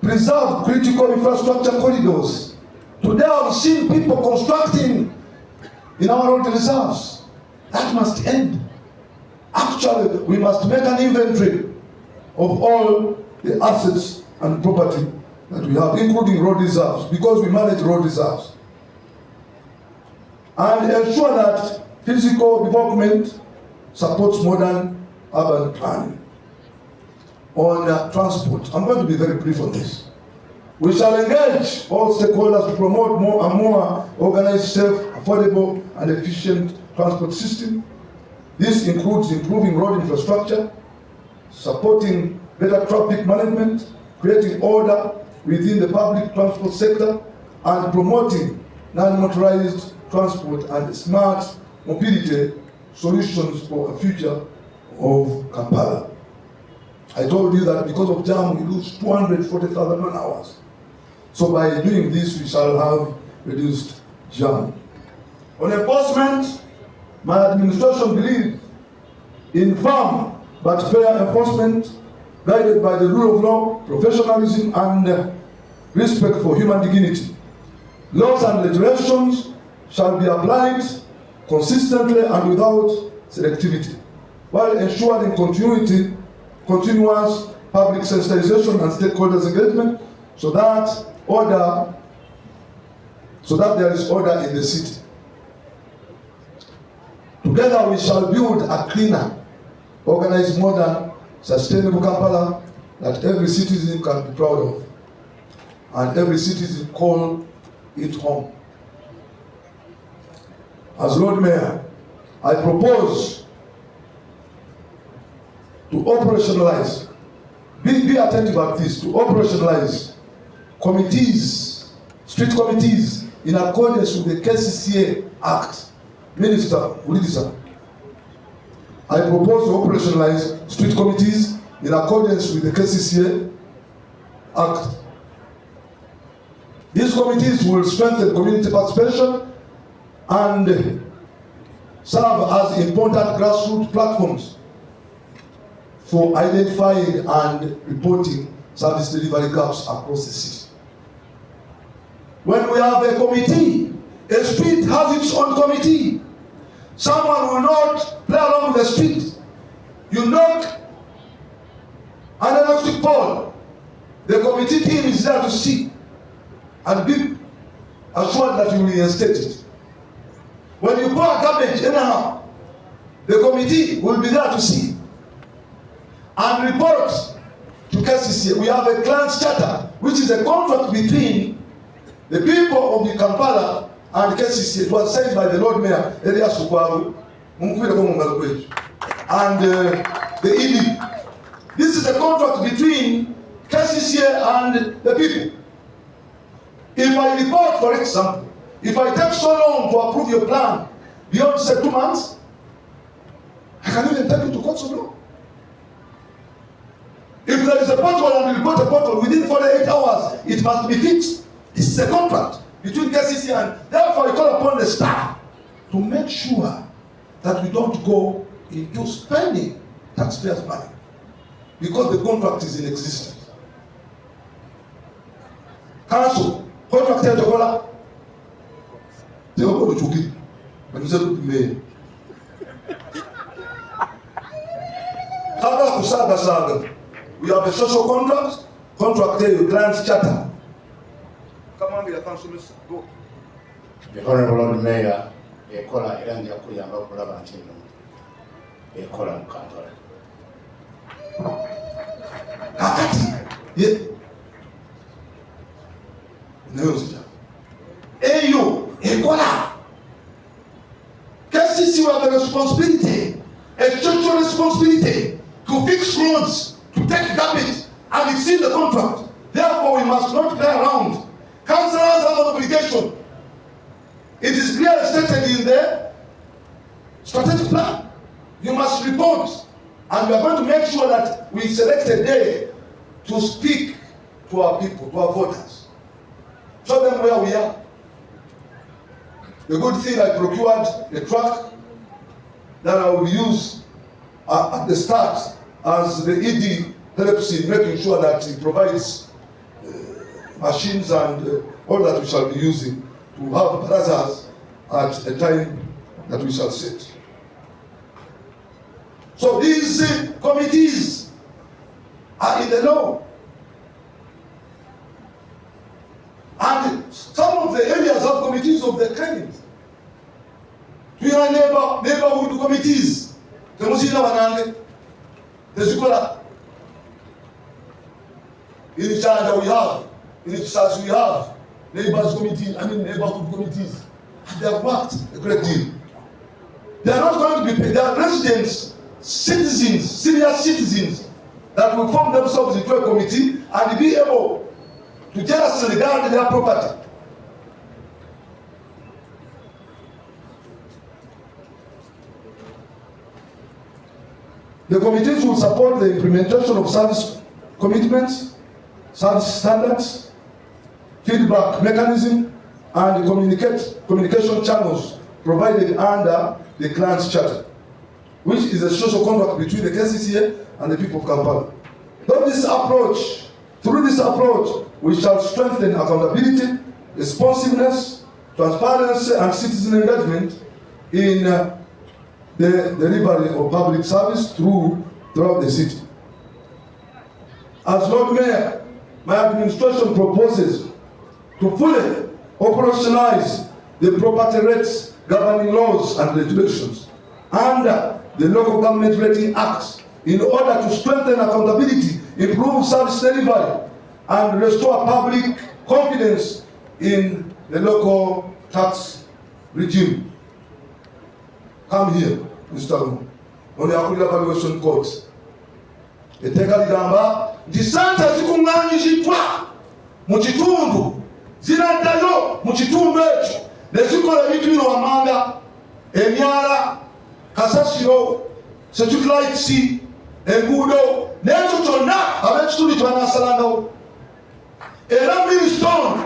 Preserve critical infrastructure corridors. Today I've seen people constructing in our road reserves. That must end. Actually, we must make an inventory of all the assets and property that we have, including road reserves, because we manage road reserves. And ensure that physical development supports modern urban planning. On transport, I'm going to be very brief on this. We shall engage all stakeholders to promote more and more organized, safe, affordable, and efficient transport system. This includes improving road infrastructure, supporting better traffic management, creating order within the public transport sector, and promoting non-motorized transport and smart mobility solutions for a future of Kampala. I told you that because of jam we lose 240,000 man-hours. So by doing this we shall have reduced jam. On enforcement, my administration believes in firm but fair enforcement guided by the rule of law, professionalism, and respect for human dignity. Laws and regulations shall be applied consistently and without selectivity, while ensuring continuous public sensitization and stakeholders engagement, so that there is order in the city. Together we shall build a cleaner, organized, modern, sustainable Kampala that every citizen can be proud of, and every citizen call it home. As Lord Mayor, I propose to operationalize, be attentive at this, to operationalize committees, street committees, in accordance with the KCCA Act. Minister Ulidisa, I propose to operationalize street committees in accordance with the KCCA Act. These committees will strengthen community participation and serve as important grassroots platforms for identifying and reporting service delivery gaps across the city. When we have a committee, a street has its own committee. Someone will not play along with the street. You knock an electric pole, the committee team is there to see and be assured that you will reinstate it. When you pour a garbage anyhow, the committee will be there to see and report to KCCA. We have a client's charter, which is a contract between the people of the Kampala and KCCA. It was signed by the Lord Mayor, Elias Ukwaru, and the ED. This is a contract between KCCA and the people. If I report, for example, if I take so long to approve your plan, beyond say 2 months, I can even take you to court of law. If there is a pothole and you report a pothole within 48 hours, it must be fixed. This is a contract between KCC, and therefore I call upon the staff to make sure that we don't go into spending taxpayers' money, because the contract is in existence. Council, contract to Kola. They all go to Chuki. But you said to me, we have a social contract, contract there, you grant charter. Come on, we are council, go. The Honorable Lord Mayor, a caller, and the Akuyama Kulavantino, a caller, Kampala. Yeah. Eyo, ekola. KCC will have a responsibility, a social responsibility to fix roads, to take garbage, and exceed the contract. Therefore, we must not play around. Councillors have an obligation. It is clearly stated in the strategic plan. You must report, and we are going to make sure that we select a day to speak to our people, to our voters. Show them where we are. The good thing, I procured a truck that I will use at the start as the ED helps in making sure that it provides machines and all that we shall be using to have barazas at a time that we shall set. So these committees are in the law. And some of the areas have committees of the kind. We are neighborhood committees. In China we have, in Esira we have neighborhood committees. And they have worked a great deal. They are not going to be paid. They are residents, citizens, senior citizens that will form themselves into a committee and be able to jealously regard their property. The committees will support the implementation of service commitments, service standards, feedback mechanism, and communication channels provided under the Client's Charter, which is a social contract between the KCCA and the people of Kampala. Through this approach, we shall strengthen accountability, responsiveness, transparency, and citizen engagement in the delivery of public service throughout the city. As Lord Mayor, my administration proposes to fully operationalize the property rates governing laws and regulations under the Local Government Rating Act in order to strengthen accountability, improve service delivery, and restore public confidence in the local tax regime. Come here, Mr. Lu. On the Evaluation Court. Etteeka ligamba nti ssente zikuŋŋaanyiziddwa mu kitundu zinaddayo mu kitundu ekyo ne zikola ebintu bino wammanga, emyala, kasasiro, satellite, enguudo, n'ekyo kyonna ab'ekitundu kye banaasalangawo. Era Milestone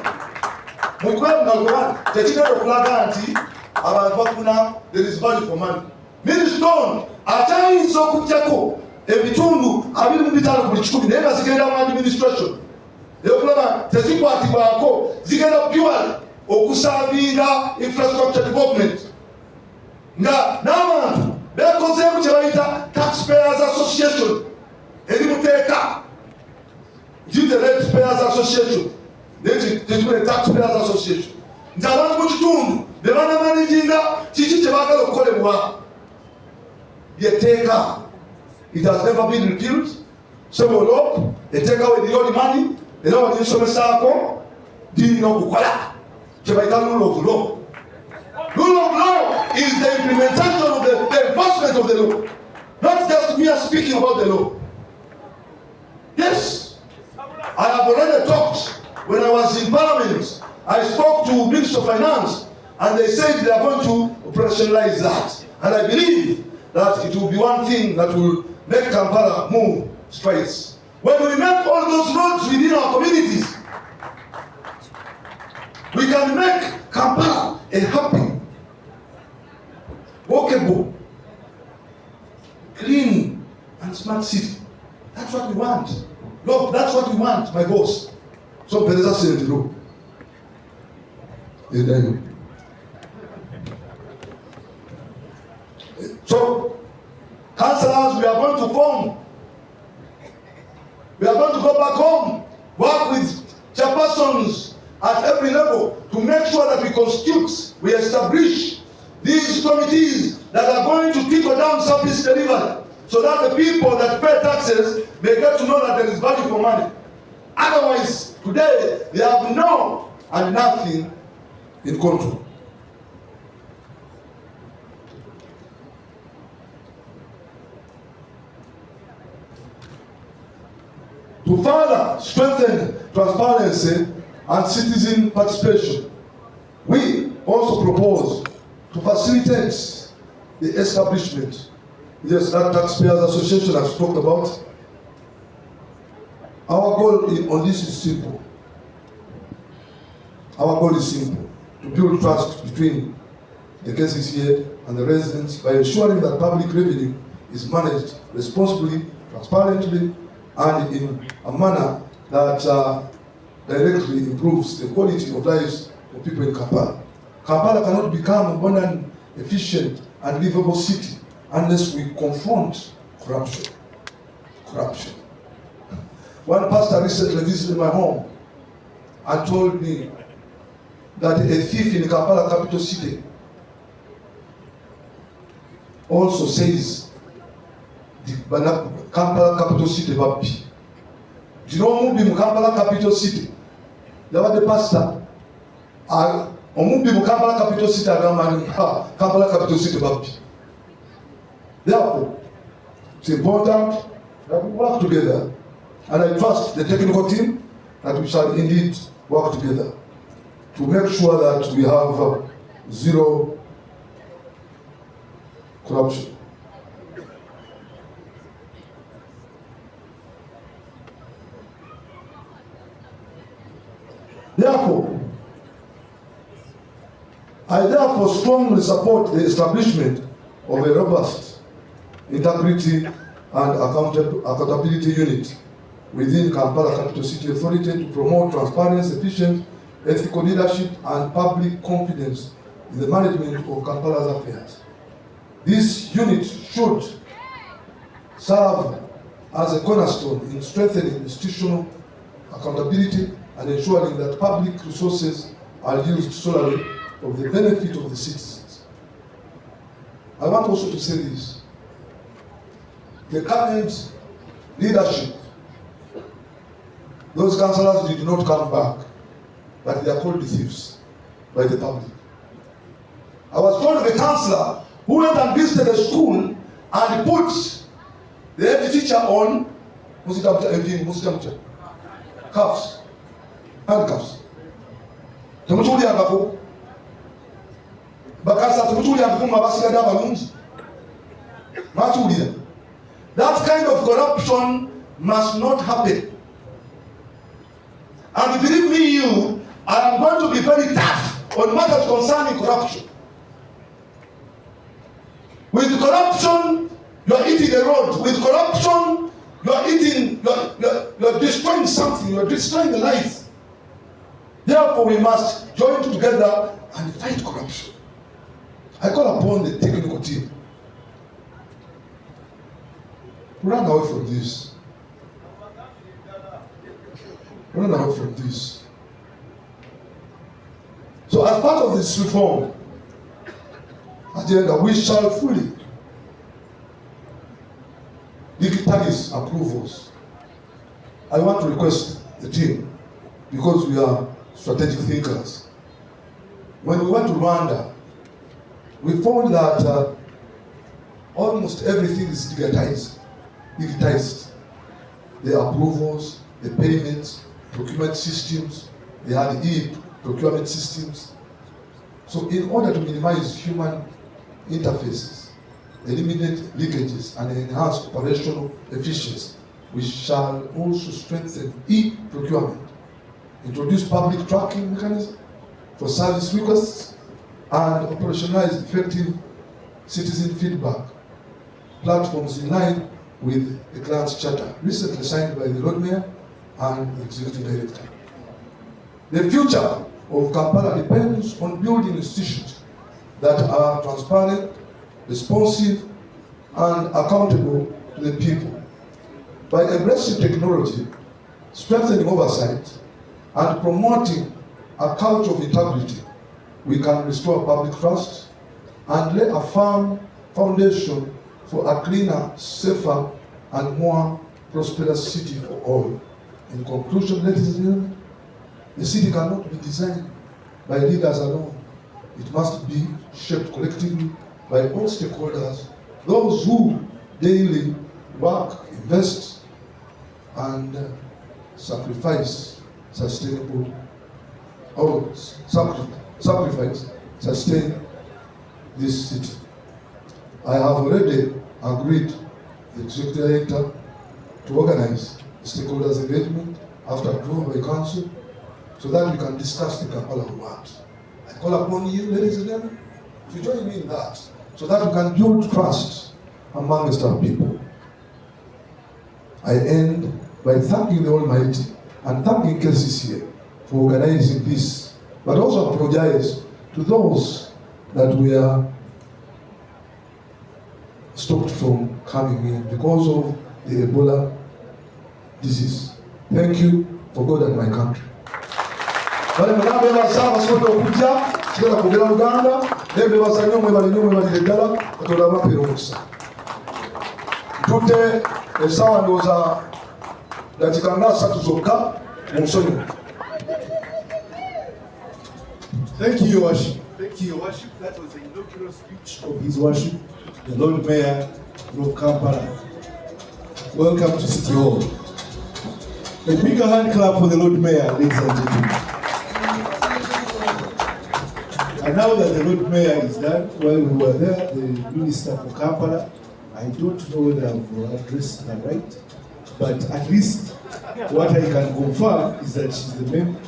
mu kwebungagobana tekigenda okulaga nti abantu bakuna there is value for money. Milestone akyayinza okuggyako ebitundu 25 buli 100 naye nga zigenda mu administration eyokulaba tezikwatibwako, zigenda purely okusavinga infrastructure development, nga n'abantu bekozeemu kye bayita taxpayers association eri muteeka the Ratepayers Association, the Taxpayers Association. Nti abantu mu kitundu ne banamanaginga kiki kye baagala okukolebwa byetteeka. It has never been repealed. Sebolo etteeka we lyo limanyi era walisomesaako lirina okukola kye bayita rule of law. Rule of law is the implementation of the enforcement of the law, not just mere speaking about the law. Yes, I have already talked. When I was in Parliament, I spoke to Minister of Finance, and they said they are going to operationalize that. And I believe that it will be one thing that will make Kampala move strides. When we make all those roads within our communities, we can make Kampala a happy, walkable, clean, and smart city. That's what we want. Look, that's what we want, my boss. So Pereza said to do. So, councillors, we are going to form. We are going to go back home, work with chairpersons at every level to make sure that we establish these committees that are going to trickle down service delivery, so that the people that pay taxes may get to know that there is value for money. Otherwise, today, they have no and nothing in control. To further strengthen transparency and citizen participation, we also propose to facilitate the establishment, yes, that taxpayers association I've talked about. Our goal on this is simple. Our goal is simple: to build trust between the KCCA and the residents by ensuring that public revenue is managed responsibly, transparently, and in a manner that directly improves the quality of lives of people in Kampala. Kampala cannot become a modern, efficient, and livable city unless we confront corruption. Corruption. One pastor recently visited my home and told me that a thief in Kampala, capital city, also says the Kampala capital city bapi. Do you know who be Kampala capital city? There was the pastor. Omubi Kampala capital city agamba Kampala capital city bapi. Therefore, it's important that we work together, and I trust the technical team that we shall indeed work together to make sure that we have zero corruption. Therefore, I strongly support the establishment of a robust integrity and accountability unit within Kampala Capital City Authority to promote transparency, efficient, ethical leadership, and public confidence in the management of Kampala's affairs. This unit should serve as a cornerstone in strengthening institutional accountability and ensuring that public resources are used solely for the benefit of the citizens. I want also to say this: the current leadership, those councillors did not come back, but they are called the thieves by the public. I was told of a councillor who went and visited a school and put the head teacher on cuffs, handcuffs. Temutuulyangako bakasa temutuulyangako mabasigadde abalungi matuulira. That kind of corruption must not happen. And believe me, I am going to be very tough on matters concerning corruption. With corruption, you are eating the road. With corruption, you are destroying something. You are destroying the life. Therefore, we must join together and fight corruption. I call upon the technical team to run away from this. Run away from this. So, as part of this reform agenda, we shall fully digitize approvals. I want to request the team, because we are strategic thinkers. When we went to Rwanda, we found that almost everything is digitized. The approvals, the payments, procurement systems, they had e-procurement systems. So in order to minimize human interfaces, eliminate leakages, and enhance operational efficiency, we shall also strengthen e-procurement, introduce public tracking mechanism for service requests, and operationalize effective citizen feedback platforms in line with the client's charter, recently signed by the Lord Mayor and the Executive Director. The future of Kampala depends on building institutions that are transparent, responsive, and accountable to the people. By embracing technology, strengthening oversight, and promoting a culture of integrity, we can restore public trust and lay a firm foundation for a cleaner, safer, and more prosperous city for all. In conclusion, ladies and gentlemen, The city cannot be designed by leaders alone. It must be shaped collectively by all stakeholders, those who daily work, invest, and sacrifice sustainable, or sacrifice, sustain this city. I have already agreed the executive director to organize stakeholders engagement after approval by council, so that we can discuss the Kampala Award. I call upon you, ladies and gentlemen, to join me in that, so that we can build trust amongst our people. I end by thanking the Almighty and thanking KCCA for organizing this, but also apologize to those that were stopped from coming in because of the Ebola disease. Thank you for God and my country. Bale mulabe basaba soto okujja kigenda kwogera Luganda nembe basanywe mwe bali ddala Katonda abapeera omukisa. Ntudde essaawa ndowooza dakiika nga 3 zokka mu nsonyi. Thank you, Your Worship. Thank you, Your Worship. That was the inaugural speech of His Worship, the Lord Mayor of Kampala. Welcome to City Hall. A bigger hand clap for the Lord Mayor, ladies and gentlemen. And now that the Lord Mayor is done, while we were there, the Minister for Kampala, I don't know whether I've addressed her right, but at least what I can confirm is that she's the member.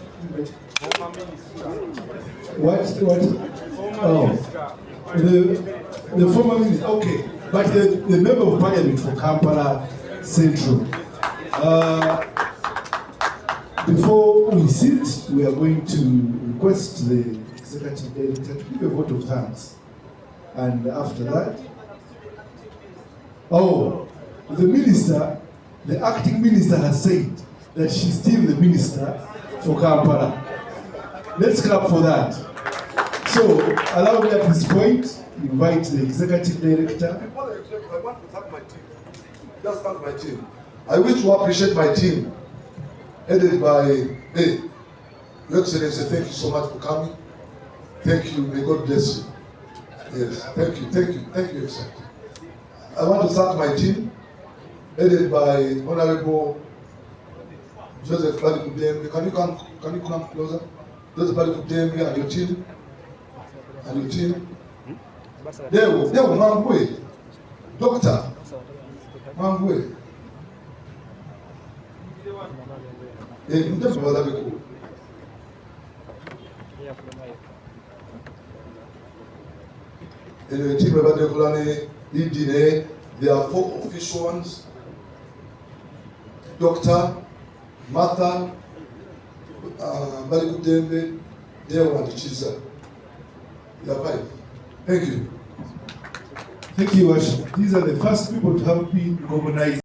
What? Oh, the former minister. Okay, but the member of parliament for Kampala Central. Before we sit, we are going to request the executive director to give a vote of thanks, and after that, the minister, the acting minister, has said that she's still the minister for Kampala. Let's clap for that. So, allow me at this point invite the executive director. Before the executive, I want to thank my team. Just thank my team. I wish to appreciate my team, headed by Your Excellency. Thank you so much for coming. Thank you. May God bless you. Yes, thank you, Excellency. I want to thank my team, headed by Honorable Joseph Balikudembe. Can you come closer? Joseph Balikudembe and your team. There, Mangwe, Doctor Mangwe. And the team of the there are 4 official ones. Dr. Martha Balikudembe, there one Chiza. There are 5. Thank you. Thank you, Worship. These are the first people to have been recognized.